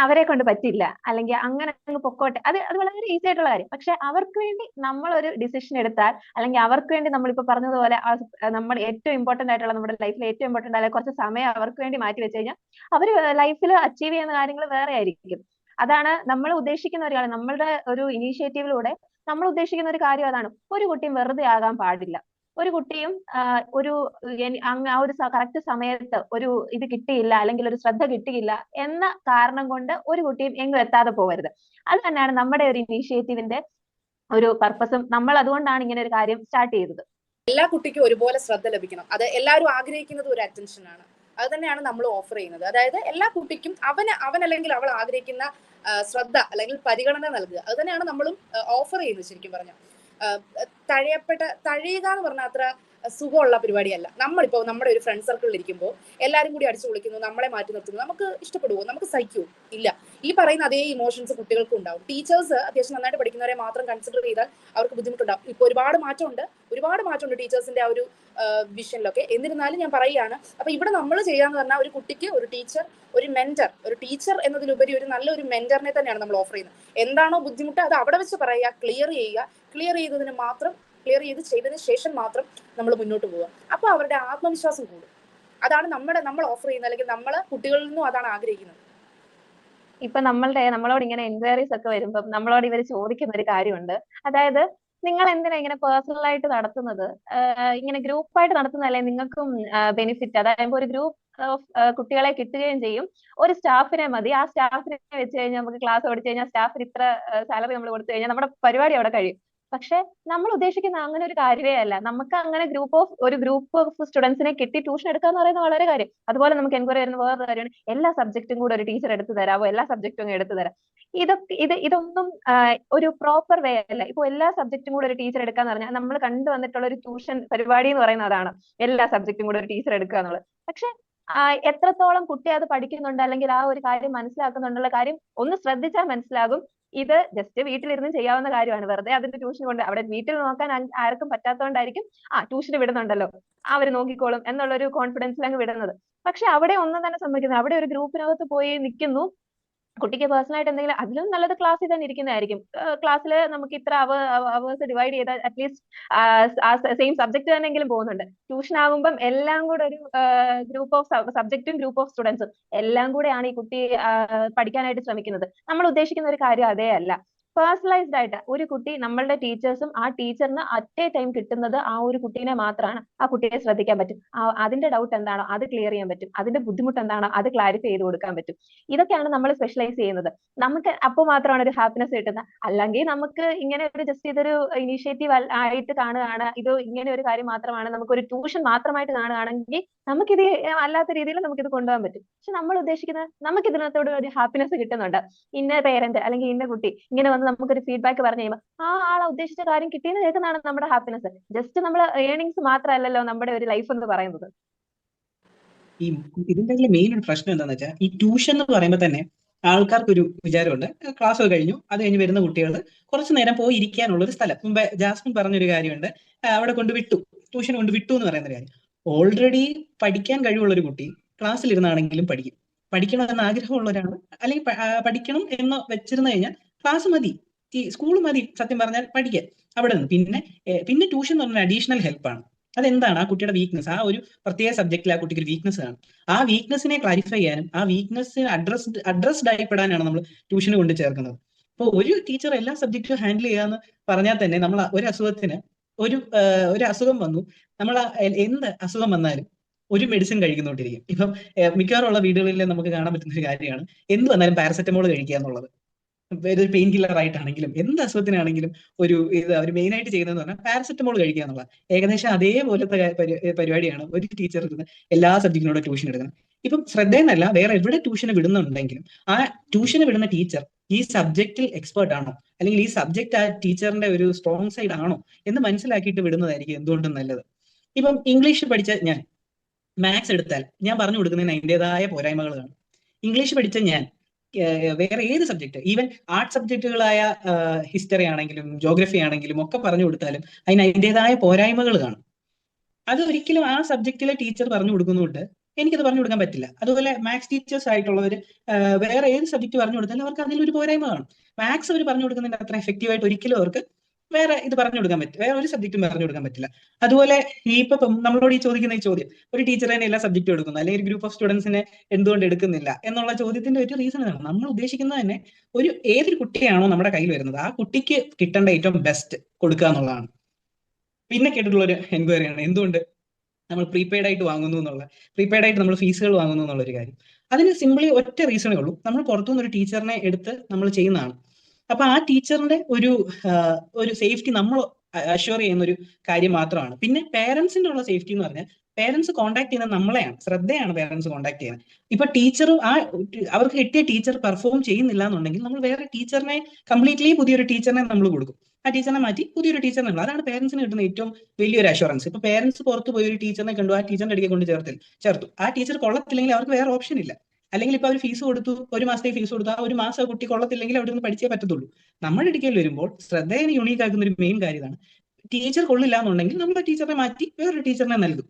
അവരെ കൊണ്ട് പറ്റില്ല, അല്ലെങ്കിൽ അങ്ങനെ അങ്ങ് പൊക്കോട്ടെ, അത് വളരെ ഈസി ആയിട്ടുള്ള കാര്യം. പക്ഷെ അവർക്ക് വേണ്ടി നമ്മൾ ഒരു ഡിസിഷൻ എടുത്താൽ, അല്ലെങ്കിൽ അവർക്ക് വേണ്ടി നമ്മളിപ്പോ പറഞ്ഞതുപോലെ നമ്മൾ ഏറ്റവും ഇമ്പോർട്ടന്റ് ആയിട്ടുള്ള, നമ്മുടെ ലൈഫിൽ ഏറ്റവും ഇമ്പോർട്ടന്റ് ആയ കുറച്ച് സമയം അവർക്ക് വേണ്ടി മാറ്റി വെച്ച് കഴിഞ്ഞാൽ അവർ ലൈഫിൽ അച്ചീവ് ചെയ്യുന്ന കാര്യങ്ങൾ വേറെ ആയിരിക്കും. അതാണ് നമ്മൾ ഉദ്ദേശിക്കുന്ന ഒരു കാര്യം. നമ്മളുടെ ഒരു ഇനീഷ്യേറ്റീവിലൂടെ നമ്മൾ ഉദ്ദേശിക്കുന്ന ഒരു കാര്യം അതാണ്. ഒരു കുട്ടിയും വെറുതെ ആകാൻ പാടില്ല. ഒരു കുട്ടിയും ഒരു ആ ഒരു കറക്റ്റ് സമയത്ത് ഒരു ഇത് കിട്ടിയില്ല, അല്ലെങ്കിൽ ഒരു ശ്രദ്ധ കിട്ടിയില്ല എന്ന കാരണം കൊണ്ട് ഒരു കുട്ടിയും എങ്ങും എത്താതെ പോകരുത്. അത് തന്നെയാണ് നമ്മുടെ ഒരു ഇനീഷ്യേറ്റീവിന്റെ ഒരു പർപ്പസും. നമ്മൾ അതുകൊണ്ടാണ് ഇങ്ങനെ ഒരു കാര്യം സ്റ്റാർട്ട് ചെയ്തത്. എല്ലാ കുട്ടിക്കും ഒരുപോലെ ശ്രദ്ധ ലഭിക്കണം. അത് എല്ലാവരും ആഗ്രഹിക്കുന്നത് ഒരു അറ്റൻഷനാണ്. അത് തന്നെയാണ് നമ്മൾ ഓഫർ ചെയ്യുന്നത്. അതായത് എല്ലാ കുട്ടിക്കും അവൻ അല്ലെങ്കിൽ അവൾ ആഗ്രഹിക്കുന്ന ശ്രദ്ധ അല്ലെങ്കിൽ പരിഗണന നൽകുക. അത് തന്നെയാണ് നമ്മളും ഓഫർ ചെയ്യുന്നത്. ശരിക്കും പറഞ്ഞാൽ തഴയുക എന്ന് പറഞ്ഞാൽ അത്ര സുഖമുള്ള പരിപാടിയല്ല. നമ്മളിപ്പോൾ നമ്മുടെ ഒരു ഫ്രണ്ട് സർക്കിളിൽ ഇരിക്കുമ്പോൾ എല്ലാവരും കൂടി അടിച്ചു വിളിക്കുന്നു, നമ്മളെ മാറ്റി നിർത്തുന്നു, നമുക്ക് ഇഷ്ടപ്പെടുവോ? നമുക്ക് സഹിക്കുവോ? ഇല്ല. ഈ പറയുന്ന അതേ ഇമോഷൻസ് കുട്ടികൾക്കും ഉണ്ടാവും. ടീച്ചേഴ്സ് അത്യാവശ്യം നന്നായിട്ട് പഠിക്കുന്നവരെ മാത്രം കൺസിഡർ ചെയ്താൽ അവർക്ക് ബുദ്ധിമുട്ടുണ്ടാവും. ഇപ്പൊ ഒരുപാട് മാറ്റമുണ്ട് ടീച്ചേഴ്സിന്റെ ആ ഒരു വിഷനിലൊക്കെ. എന്നിരുന്നാലും ഞാൻ പറയുകയാണ്, അപ്പൊ ഇവിടെ നമ്മൾ ചെയ്യാന്ന് പറഞ്ഞാൽ ഒരു കുട്ടിക്ക് ഒരു ടീച്ചർ, ഒരു ടീച്ചർ എന്നതിലുപരി ഒരു നല്ലൊരു മെന്ററിനെ തന്നെയാണ് നമ്മൾ ഓഫർ ചെയ്യുന്നത്. എന്താണോ ബുദ്ധിമുട്ട് അത് അവിടെ വെച്ച് പറയുക, ക്ലിയർ ചെയ്തതിന് ശേഷം മാത്രം നമ്മൾ മുന്നോട്ട് പോവുക. അപ്പൊ അവരുടെ ആത്മവിശ്വാസം കൂടും. അതാണ് നമ്മൾ ഓഫർ ചെയ്യുന്നത്, അല്ലെങ്കിൽ നമ്മൾ കുട്ടികളിൽ നിന്നും അതാണ് ആഗ്രഹിക്കുന്നത്. ഇപ്പൊ നമ്മളോട് ഇങ്ങനെ എൻക്വയറീസ് ഒക്കെ വരുമ്പം നമ്മളോട് ഇവർ ചോദിക്കുന്ന ഒരു കാര്യമുണ്ട്. അതായത്, നിങ്ങൾ എന്തിനാ ഇങ്ങനെ പേഴ്സണൽ ആയിട്ട് നടത്തുന്നത്? ഇങ്ങനെ ഗ്രൂപ്പായിട്ട് നടത്തുന്നതല്ലേ നിങ്ങൾക്കും ബെനിഫിറ്റ്? അതായത് ഒരു ഗ്രൂപ്പ് ഓഫ് കുട്ടികളെ കിട്ടുകയും ചെയ്യും. ഒരു സ്റ്റാഫിനെ മതി. ആ സ്റ്റാഫിനെ വെച്ച് കഴിഞ്ഞാൽ നമുക്ക് ക്ലാസ് പഠിച്ചു കഴിഞ്ഞാൽ സ്റ്റാഫിന് ഇത്ര സാലറി നമ്മൾ കൊടുത്തു കഴിഞ്ഞാൽ നമ്മുടെ പരിപാടി അവിടെ കഴിയും. പക്ഷെ നമ്മൾ ഉദ്ദേശിക്കുന്ന അങ്ങനെ ഒരു കാര്യമേ അല്ല. നമുക്ക് അങ്ങനെ ഒരു ഗ്രൂപ്പ് ഓഫ് സ്റ്റുഡൻസിനെ കിട്ടി ട്യൂഷൻ എടുക്കുക എന്ന് പറയുന്നത് വളരെ കാര്യം. അതുപോലെ നമുക്ക് എൻക്വയറി വരുന്ന വേറൊരു കാര്യമാണ്, എല്ലാ സബ്ജക്റ്റും കൂടെ ഒരു ടീച്ചർ എടുത്തു തരാമോ, എല്ലാ സബ്ജക്റ്റും എടുത്തു തരാം. ഇതൊന്നും ഒരു പ്രോപ്പർ വേ അല്ല. ഇപ്പൊ എല്ലാ സബ്ജക്റ്റും കൂടെ ഒരു ടീച്ചർ എടുക്കാന്ന് പറഞ്ഞാൽ നമ്മൾ കണ്ടുവന്നിട്ടുള്ള ഒരു ട്യൂഷൻ പരിപാടി എന്ന് പറയുന്നത് അതാണ്, എല്ലാ സബ്ജക്റ്റും കൂടെ ഒരു ടീച്ചർ എടുക്കുക എന്നുള്ളത്. പക്ഷെ എത്രത്തോളം കുട്ടി അത് പഠിക്കുന്നുണ്ട്, അല്ലെങ്കിൽ ആ ഒരു കാര്യം മനസ്സിലാക്കുന്നുണ്ടുള്ള കാര്യം ഒന്ന് ശ്രദ്ധിച്ചാൽ മനസ്സിലാകും. ഇത് ജസ്റ്റ് വീട്ടിലിരുന്ന് ചെയ്യാവുന്ന കാര്യമാണ്. വെറുതെ അതിന്റെ ട്യൂഷൻ കൊണ്ട് അവിടെ വീട്ടിൽ നോക്കാൻ ആർക്കും പറ്റാത്തതുകൊണ്ടായിരിക്കും ട്യൂഷന് വിടുന്നുണ്ടല്ലോ, അവർ നോക്കിക്കോളും എന്നുള്ളൊരു കോൺഫിഡൻസിൽ അങ്ങ് വിടുന്നത്. പക്ഷെ അവിടെ ഒന്നും തന്നെ സംഭവിക്കുന്നത്, അവിടെ ഒരു ഗ്രൂപ്പിനകത്ത് പോയി നിൽക്കുന്നു, കുട്ടിക്ക് പേഴ്സണൽ ആയിട്ട് എന്തെങ്കിലും, അതിലും നല്ലത് ക്ലാസ്സിൽ തന്നെ ഇരിക്കുന്നതായിരിക്കും. ക്ലാസ്സിൽ നമുക്ക് ഇത്ര അവേഴ്സ് ഡിവൈഡ് ചെയ്താൽ അറ്റ്ലീസ്റ്റ് സെയിം സബ്ജക്ട് തന്നെങ്കിലും പോകുന്നുണ്ട്. ട്യൂഷൻ ആകുമ്പം എല്ലാം കൂടെ ഒരു ഗ്രൂപ്പ് ഓഫ് സബ്ജക്റ്റും ഗ്രൂപ്പ് ഓഫ് സ്റ്റുഡൻസും എല്ലാം കൂടെയാണ് ഈ കുട്ടി പഠിക്കാനായിട്ട് ശ്രമിക്കുന്നത്. നമ്മൾ ഉദ്ദേശിക്കുന്ന ഒരു കാര്യം അതേ അല്ല. പേഴ്സണലൈസ്ഡ് ആയിട്ട് ഒരു കുട്ടി, നമ്മളുടെ ടീച്ചേഴ്സും ആ ടീച്ചറിന് അറ്റ് എ ടൈം കിട്ടുന്നത് ആ ഒരു കുട്ടീനെ മാത്രമാണ്. ആ കുട്ടിയെ ശ്രദ്ധിക്കാൻ പറ്റും. അതിന്റെ ഡൗട്ട് എന്താണോ അത് ക്ലിയർ ചെയ്യാൻ പറ്റും. അതിന്റെ ബുദ്ധിമുട്ട് എന്താണോ അത് ക്ലാരിഫൈ ചെയ്ത് കൊടുക്കാൻ പറ്റും. ഇതൊക്കെയാണ് നമ്മൾ സ്പെഷ്യലൈസ് ചെയ്യുന്നത്. നമുക്ക് അപ്പോൾ മാത്രമാണ് ഒരു ഹാപ്പിനെസ് കിട്ടുന്നത്. അല്ലെങ്കിൽ നമുക്ക് ഇങ്ങനെ ഒരു ജസ്റ്റ് ഇതൊരു ഇനീഷ്യേറ്റീവ് ആയിട്ട് കാണുകയാണ്, ഇത് ഇങ്ങനെ ഒരു കാര്യം മാത്രമാണ്, നമുക്കൊരു ട്യൂഷൻ മാത്രമായിട്ട് കാണുകയാണെങ്കിൽ നമുക്കിത് അല്ലാത്ത രീതിയിൽ നമുക്കിത് കൊണ്ടുപോകാൻ പറ്റും. പക്ഷെ നമ്മൾ ഉദ്ദേശിക്കുന്നത്, നമുക്ക് ഇതിനകത്തോട് ഒരു ഹാപ്പിനെസ് കിട്ടുന്നുണ്ട്. ഇന്ന പേരന്റ് അല്ലെങ്കിൽ ഇന്ന കുട്ടി ഇങ്ങനെ വന്ന് നമുക്കൊരു ഫീഡ്ബാക്ക് പറഞ്ഞു കഴിയുമ്പോൾ ആ ആളെ ഉദ്ദേശിച്ച കാര്യം കിട്ടിയെന്ന് കേൾക്കുന്നതാണ് നമ്മുടെ ഹാപ്പിനെസ്. ജസ്റ്റ് നമ്മൾ ഏർണിങ്സ് മാത്രമല്ലല്ലോ നമ്മുടെ ഒരു ലൈഫ് എന്ന് പറയുന്നത്. ഈ ഇതിന്റെ മെയിൻ ഒരു പ്രശ്നം എന്താണെന്ന് വെച്ചാൽ, ഈ ട്യൂഷൻ എന്ന് പറയുമ്പോൾ തന്നെ ആൾക്കാർക്കൊരു വിചാരമുണ്ട്, ക്ലാസ് ഒക്കെ കഴിഞ്ഞു, അത് കഴിഞ്ഞ് വരുന്ന കുട്ടികൾ കുറച്ചു നേരം പോയി ഇരിക്കാനുള്ള ഒരു സ്ഥലം. മുമ്പേ ജാസ്മിൻ പറഞ്ഞൊരു കാര്യമുണ്ട്, അവിടെ കൊണ്ട് വിട്ടു, ട്യൂഷൻ കൊണ്ട് വിട്ടു എന്ന് പറയുന്ന കാര്യം. ഓൾറെഡി പഠിക്കാൻ കഴിവുള്ള ഒരു കുട്ടി ക്ലാസ്സിലിരുന്നാണെങ്കിലും പഠിക്കും. പഠിക്കണമെന്ന് ആഗ്രഹമുള്ള ഒരാൾ, അല്ലെങ്കിൽ പഠിക്കണം എന്ന് വെച്ചിരുന്നു കഴിഞ്ഞാൽ ക്ലാസ് മതി, സ്കൂൾ മതി സത്യം പറഞ്ഞാൽ പഠിക്കാൻ അവിടെ നിന്ന്. പിന്നെ ട്യൂഷൻ എന്ന് പറഞ്ഞാൽ അഡീഷണൽ ഹെൽപ്പാണ്. അതെന്താണ്? ആ കുട്ടിയുടെ വീക്ക്നസ്, ആ ഒരു പ്രത്യേക സബ്ജക്റ്റിൽ ആ കുട്ടിക്ക് ഒരു വീക്ക്നസ് ആണ്. ആ വീക്ക്നസിനെ ക്ലാരിഫൈ ചെയ്യാനും ആ വീക്ക്നസ് അഡ്രസ്ഡ് ആയിപ്പെടാനാണ് നമ്മൾ ട്യൂഷന് കൊണ്ട് ചേർക്കുന്നത്. അപ്പോൾ ഒരു ടീച്ചർ എല്ലാ സബ്ജക്റ്റും ഹാൻഡിൽ ചെയ്യാന്ന് പറഞ്ഞാൽ തന്നെ നമ്മൾ ഒരു അസുഖത്തിന് ഒരു അസുഖം വന്നു, നമ്മൾ എന്ത് അസുഖം വന്നാലും ഒരു മെഡിസിൻ കഴിക്കുന്നുകൊണ്ടിരിക്കും. ഇപ്പം മിക്കവാറുള്ള വീടുകളിൽ നമുക്ക് കാണാൻ പറ്റുന്ന ഒരു കാര്യമാണ് എന്ത് വന്നാലും പാരസെറ്റമോൾ കഴിക്കുക എന്നുള്ളത്. ഒരു പെയിൻ കില്ലർ ആയിട്ടാണെങ്കിലും എന്ത് അസുഖത്തിനാണെങ്കിലും അവർ മെയിൻ ആയിട്ട് ചെയ്യുന്നതെന്ന് പറഞ്ഞാൽ പാരസെറ്റമോൾ കഴിക്കുക എന്നുള്ളത്. ഏകദേശം അതേപോലത്തെ പരിപാടിയാണ് ഒരു ടീച്ചർ ഇരുന്ന് എല്ലാ സബ്ജക്റ്റിനോട് ട്യൂഷൻ എടുക്കുന്നത്. ഇപ്പം ശ്രദ്ധയെന്നല്ല, വേറെ എവിടെ ട്യൂഷന് വിടുന്നുണ്ടെങ്കിലും ആ ട്യൂഷന് വിടുന്ന ടീച്ചർ ഈ സബ്ജക്റ്റിൽ എക്സ്പേർട്ട് ആണോ, അല്ലെങ്കിൽ ഈ സബ്ജക്റ്റ് ആ ടീച്ചറിന്റെ ഒരു സ്ട്രോങ് സൈഡ് ആണോ എന്ന് മനസ്സിലാക്കിയിട്ട് വിടുന്നതായിരിക്കും എന്തുകൊണ്ടും നല്ലത്. ഇപ്പം ഇംഗ്ലീഷ് പഠിച്ച ഞാൻ മാത്സ് എടുത്താൽ ഞാൻ പറഞ്ഞു കൊടുക്കുന്നതിന് അതിൻ്റെതായ പോരായ്മകൾ കാണും. ഇംഗ്ലീഷ് പഠിച്ച ഞാൻ വേറെ ഏത് സബ്ജക്ട്, ഈവൻ ആർട്ട് സബ്ജക്റ്റുകളായ ഹിസ്റ്ററി ആണെങ്കിലും ജോഗ്രഫി ആണെങ്കിലും ഒക്കെ പറഞ്ഞു കൊടുത്താലും അതിൻ്റെതായ പോരായ്മകൾ കാണും. അത് ഒരിക്കലും ആ സബ്ജക്റ്റിലെ ടീച്ചർ പറഞ്ഞു കൊടുക്കുന്നുണ്ട് എനിക്കത് പറഞ്ഞു കൊടുക്കാൻ പറ്റില്ല. അതുപോലെ മാത്സ് ടീച്ചേഴ്സ് ആയിട്ടുള്ളവർ വേറെ ഏത് സബ്ജക്ട് പറഞ്ഞു കൊടുത്താലും അവർക്ക് അതിലൊരു പോരായ്മ കാണും. മാത്സ് അവർ പറഞ്ഞു കൊടുക്കുന്നതിന്റെ അത്ര എഫക്റ്റീവായിട്ട് ഒരിക്കലും അവർക്ക് വേറെ ഇത് പറഞ്ഞു കൊടുക്കാൻ പറ്റില്ല, വേറെ ഒരു സബ്ജക്റ്റും പറഞ്ഞു കൊടുക്കാൻ പറ്റില്ല. അതുപോലെ ഇപ്പം നമ്മളോട് ഈ ചോദിക്കുന്ന ഈ ചോദ്യം, ഒരു ടീച്ചർ തന്നെ എല്ലാ സബ്ജക്റ്റും എടുക്കുന്നു, അല്ലെങ്കിൽ ഒരു ഗ്രൂപ്പ് ഓഫ് സ്റ്റുഡൻസിനെ എന്തുകൊണ്ട് എടുക്കുന്നില്ല എന്നുള്ള ചോദ്യത്തിന്റെ ഒരു റീസൺ ആണ്. നമ്മൾ ഉദ്ദേശിക്കുന്നത് തന്നെ ഏതൊരു കുട്ടിയാണോ നമ്മുടെ കയ്യിൽ വരുന്നത് ആ കുട്ടിക്ക് കിട്ടേണ്ട ഏറ്റവും ബെസ്റ്റ് കൊടുക്കുക എന്നുള്ളതാണ്. പിന്നെ കേട്ടിട്ടുള്ള ഒരു എൻക്വയറിയാണ് എന്തുകൊണ്ട് നമ്മൾ പ്രീപെയ്ഡ് ആയിട്ട് വാങ്ങുന്നു എന്നുള്ള, പ്രീപെയ്ഡ് ആയിട്ട് നമ്മൾ ഫീസുകൾ വാങ്ങുന്നു എന്നുള്ള ഒരു കാര്യം. അതിന് സിംപ്ലി ഒറ്റ റീസണേ ഉള്ളൂ, നമ്മൾ പുറത്തുനിന്ന് ഒരു ടീച്ചറിനെ എടുത്ത് നമ്മൾ ചെയ്യുന്നതാണ്. അപ്പൊ ആ ടീച്ചറിന്റെ ഒരു സേഫ്റ്റി നമ്മൾ അഷ്വർ ചെയ്യുന്ന ഒരു കാര്യം മാത്രമാണ്. പിന്നെ പേരൻസിന്റെ ഉള്ള സേഫ്റ്റി എന്ന് പറഞ്ഞാൽ പേരൻസ് കോൺടാക്ട് ചെയ്യുന്നത് നമ്മളെയാണ്, ശ്രദ്ധയാണ് പേരൻസ് കോൺടാക്ട് ചെയ്യുന്നത്. ഇപ്പൊ ടീച്ചർ അവർക്ക് കിട്ടിയ ടീച്ചർ പെർഫോം ചെയ്യുന്നില്ല എന്നുണ്ടെങ്കിൽ നമ്മൾ വേറെ ടീച്ചറിനെ, കംപ്ലീറ്റ്ലി പുതിയൊരു ടീച്ചറിനെ നമ്മൾ കൊടുക്കും. ആ ടീച്ചറിനെ മാറ്റി പുതിയൊരു ടീച്ചറിനെ നമ്മൾ, അതാണ് പേരൻസിന് കിട്ടുന്ന ഏറ്റവും വലിയൊരു അഷുറൻസ്. ഇപ്പൊ പേരൻസ് പുറത്ത് പോയി ഒരു ടീച്ചറിനെ കണ്ടു, ആ ടീച്ചറിന്റെ അടുക്കെ കൊണ്ട് ചേർത്തു, ആ ടീച്ചർ കൊള്ളത്തില്ലെങ്കിൽ അവർക്ക് വേറെ ഓപ്ഷൻ ഇല്ല. അല്ലെങ്കിൽ ഇപ്പൊ അവർ ഫീസ് കൊടുത്തു, ഒരു മാസത്തേക്ക് ഫീസ് കൊടുത്തു, ആ ഒരു മാസം ആ കുട്ടി കൊള്ളത്തില്ലെങ്കിൽ അവിടെ നിന്ന് പഠിച്ചേ പറ്റത്തുള്ളൂ. നമ്മുടെ അടുക്കൽ വരുമ്പോൾ ശ്രദ്ധയെ യുണീക്ക് ആക്കുന്ന ഒരു മെയിൻ കാര്യമാണ്, ടീച്ചർ കൊള്ളില്ല എന്നുണ്ടെങ്കിൽ നമ്മൾ ടീച്ചറിനെ മാറ്റി വേറൊരു ടീച്ചറിനെ നൽകും.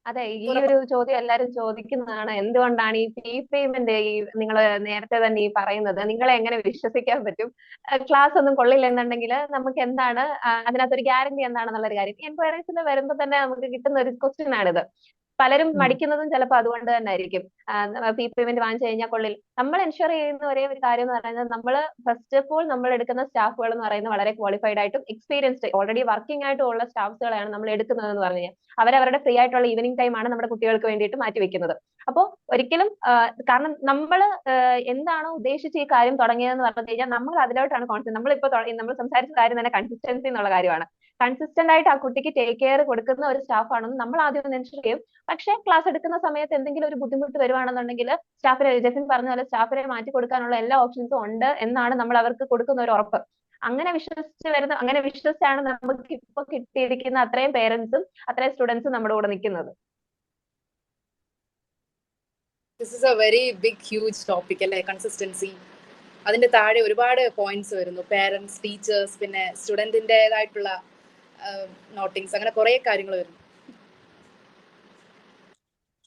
അതെ, ഈ ഒരു ചോദ്യം എല്ലാരും ചോദിക്കുന്നതാണ്. എന്തുകൊണ്ടാണ് ഈ ഫീ പേയ്മെന്റ് നിങ്ങൾ നേരത്തെ തന്നെ ഈ പറയുന്നത്? നിങ്ങളെ എങ്ങനെ വിശ്വസിക്കാൻ പറ്റും? ക്ലാസ് ഒന്നും കൊള്ളില്ല എന്നുണ്ടെങ്കിൽ നമുക്ക് എന്താണ് അതിനകത്തൊരു ഗ്യാരണ്ടി എന്താണെന്നുള്ളൊരു കാര്യം എൻക്വയറീസിൽ വരുമ്പോൾ തന്നെ നമുക്ക് കിട്ടുന്ന ഒരു ക്വസ്റ്റ്യൻ ആണിത്. പലരും മടിക്കുന്നതും ചിലപ്പോൾ അതുകൊണ്ട് തന്നെ ആയിരിക്കും. ഫീ പേയ്മെന്റ് വാങ്ങിച്ചു കഴിഞ്ഞാൽ കൊള്ളില്ല. നമ്മൾ എൻഷുർ ചെയ്യുന്ന ഒരേ ഒരു കാര്യം എന്ന് പറയുന്നത്, നമ്മൾ ഫസ്റ്റ് ഓഫ് ഓൾ നമ്മൾ എടുക്കുന്ന സ്റ്റാഫുകൾ എന്ന് പറയുന്നത് വളരെ ക്വാളിഫൈഡ് ആയിട്ടും എക്സ്പീരിയൻസ്ഡ് ഓൾറെഡി വർക്കിംഗ് ആയിട്ടുള്ള സ്റ്റാഫ്സുകളെയാണ് നമ്മൾ എടുക്കുന്നത് എന്ന് പറഞ്ഞു കഴിഞ്ഞാൽ അവരവരുടെ ഫ്രീ ആയിട്ടുള്ള ഈവനിങ് ടൈം ആണ് നമ്മുടെ കുട്ടികൾക്ക് വേണ്ടിയിട്ട് മാറ്റി വെക്കുന്നത്. അപ്പോൾ ഒരിക്കലും കാരണം നമ്മൾ എന്താണോ ഉദ്ദേശിച്ച് ഈ കാര്യം തുടങ്ങിയതെന്ന് പറഞ്ഞു കഴിഞ്ഞാൽ നമ്മൾ അതിലോട്ടാണ് കോൺസെൻട്രേറ്റ്. നമ്മൾ സംസാരിച്ച കാര്യം തന്നെ കൺസിസ്റ്റൻസി എന്നുള്ള കാര്യമാണ്. കൺസിസ്റ്റന്റ് ആയിട്ട് ആ കുട്ടിക്ക് ടേക്ക് കെയർ കൊടുക്കുന്ന ഒരു സ്റ്റാഫ് ആണെന്ന് നമ്മൾ ആദ്യം ഒന്ന് എൻഷുർ ചെയ്യും. പക്ഷേ ക്ലാസ് എടുക്കുന്ന സമയത്ത് എന്തെങ്കിലും ഒരു ബുദ്ധിമുട്ട് വരുവാണെന്നുണ്ടെങ്കിൽ സ്റ്റാഫിനെ, ജെസിൻ പറഞ്ഞ പോലെ സ്റ്റാഫിനെ മാറ്റി കൊടുക്കാനുള്ള എല്ലാ ഓപ്ഷൻസും ഉണ്ട് എന്നാണ് നമ്മൾ അവർക്ക് കൊടുക്കുന്ന ഒരു ഉറപ്പ്. അങ്ങനെ വിശ്വസിച്ചാണ് നമുക്ക് ഇപ്പൊ കിട്ടിയിരിക്കുന്ന അത്രയും പേരൻസും അത്രയും സ്റ്റുഡൻസും നമ്മുടെ കൂടെ നിൽക്കുന്നത്. This is a very big huge topic അല്ലേ, കൺസിസ്റ്റൻസി. അതിന്റെ താഴെ ഒരുപാട് പോയിന്റ്സ് വരുന്നു, പേരൻസ്, ടീച്ചേഴ്സ്, പിന്നെ സ്റ്റുഡന്റിൻ്റെതായിട്ടുള്ള നോട്ടിങ്സ്, അങ്ങനെ കുറെ കാര്യങ്ങൾ വരുന്നു.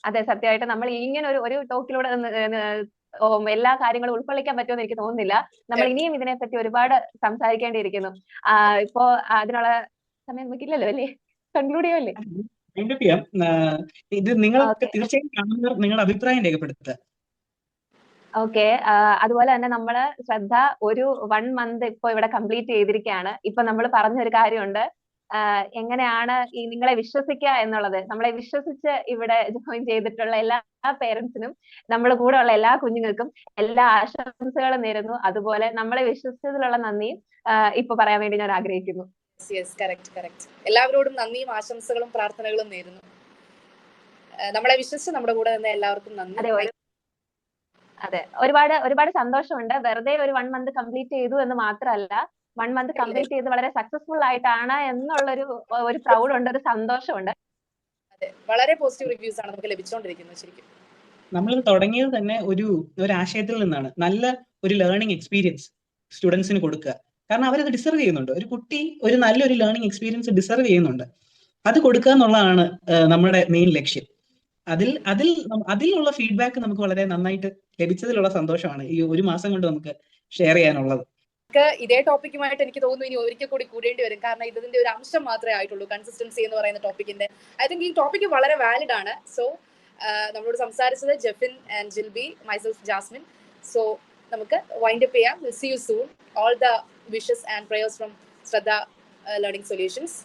അതെ, സത്യമായിട്ട് നമ്മൾ ഇങ്ങനെ ഒരു ടോക്കിലൂടെ എല്ലാ കാര്യങ്ങളും ഉൾക്കൊള്ളിക്കാൻ പറ്റുമെന്ന് എനിക്ക് തോന്നുന്നില്ല. നമ്മൾ ഇനിയും ഇതിനെപ്പറ്റി ഒരുപാട് സംസാരിക്കേണ്ടിയിരിക്കുന്നു. ഇപ്പോ അതിനുള്ള സമയം നമുക്കില്ലല്ലോ അല്ലേ? കൺക്ലൂഡ് ചെയ്യാമല്ലേ? ഇത് നിങ്ങൾക്ക് തീർച്ചയായും കാണുന്നവർ നിങ്ങളുടെ അഭിപ്രായം രേഖപ്പെടുത്തുക. ഓക്കെ, അതുപോലെ തന്നെ നമ്മള് ശ്രദ്ധ ഒരു 1 month ഇപ്പൊ ഇവിടെ കംപ്ലീറ്റ് ചെയ്തിരിക്കുകയാണ്. ഇപ്പൊ നമ്മൾ പറഞ്ഞൊരു കാര്യമുണ്ട്, എങ്ങനെയാണ് ഈ നിങ്ങളെ വിശ്വസിക്കുക എന്നുള്ളത്. നമ്മളെ വിശ്വസിച്ച് ഇവിടെ ജോയിൻ ചെയ്തിട്ടുള്ള എല്ലാ പേരൻസിനും, നമ്മുടെ കൂടെ ഉള്ള എല്ലാ കുഞ്ഞുങ്ങൾക്കും എല്ലാ ആശംസകളും നേരുന്നു. അതുപോലെ നമ്മളെ വിശ്വസിച്ചതിലുള്ള നന്ദിയും ഇപ്പൊ പറയാൻ വേണ്ടി ഞാൻ ആഗ്രഹിക്കുന്നു. എല്ലാവരോടും നന്ദിയും ആശംസകളും പ്രാർത്ഥനകളും നേരുന്നു. നമ്മളെ വിശ്വസിച്ച് നമ്മുടെ കൂടെ നിന്ന് എല്ലാവർക്കും നന്ദി. അതെ, ഒരുപാട് സന്തോഷമുണ്ട്. വെറുതെ ഒരു 1 month കംപ്ലീറ്റ് ചെയ്തു എന്ന് മാത്രമല്ല, 1 month കംപ്ലീറ്റ് ചെയ്ത് വളരെ സക്സസ്ഫുൾ ആയിട്ടാണ് എന്നുള്ളൊരു പ്രൗഡ് ഉണ്ട്, ഒരു സന്തോഷമുണ്ട്. അതെ, വളരെ പോസിറ്റീവ് റിവ്യൂസ് ആണ് നമുക്ക് ലഭിച്ചുകൊണ്ടിരിക്കുന്നത് ശരിക്കും. നമ്മൾ തുടങ്ങിയത് തന്നെ ഒരു ആശയത്തിൽ നിന്നാണ്. നല്ല ഒരു ലേണിംഗ് എക്സ്പീരിയൻസ് സ്റ്റുഡൻസിന് കൊടുക്കുക. കാരണം അവരത് ഡിസർവ് ചെയ്യുന്നുണ്ട്. ഒരു കുട്ടി ഒരു നല്ലൊരു ലേണിംഗ് എക്സ്പീരിയൻസ് ഡിസർവ് ചെയ്യുന്നുണ്ട്. അത് കൊടുക്കുക എന്നുള്ളതാണ് നമ്മുടെ മെയിൻ ലക്ഷ്യം. അതിലുള്ള ഫീഡ്ബാക്ക് നമുക്ക് വളരെ നന്നായിട്ട് ലഭിച്ചതിലുള്ള സന്തോഷമാണ് ഈ ഒരു മാസം കൊണ്ട് നമുക്ക് ഷെയർ ചെയ്യാനുള്ളത്. ഇതേ ടോപ്പിക്കുമായിട്ട് എനിക്ക് തോന്നുന്നു ഇനി ഒരിക്കൽ കൂടി കൂടേണ്ടി വരും. കാരണം ഇതിന്റെ ഒരു അംശം മാത്രമേ ആയിട്ടുള്ളൂ, കൺസിസ്റ്റൻസി എന്ന് പറയുന്ന ടോപ്പിക്കിന്റെ. ഐ തിങ്ക് ഈ ടോപ്പിക്ക് വളരെ വാലിഡ് ആണ്. സോ നമ്മളോട് സംസാരിച്ചത് Jefin and Jilby, myself Jasmine. So നമുക്ക് വൈൻഡ് അപ്പ് ചെയ്യാം. Will see you soon. All the wishes and prayers from Shraddha learning solutions.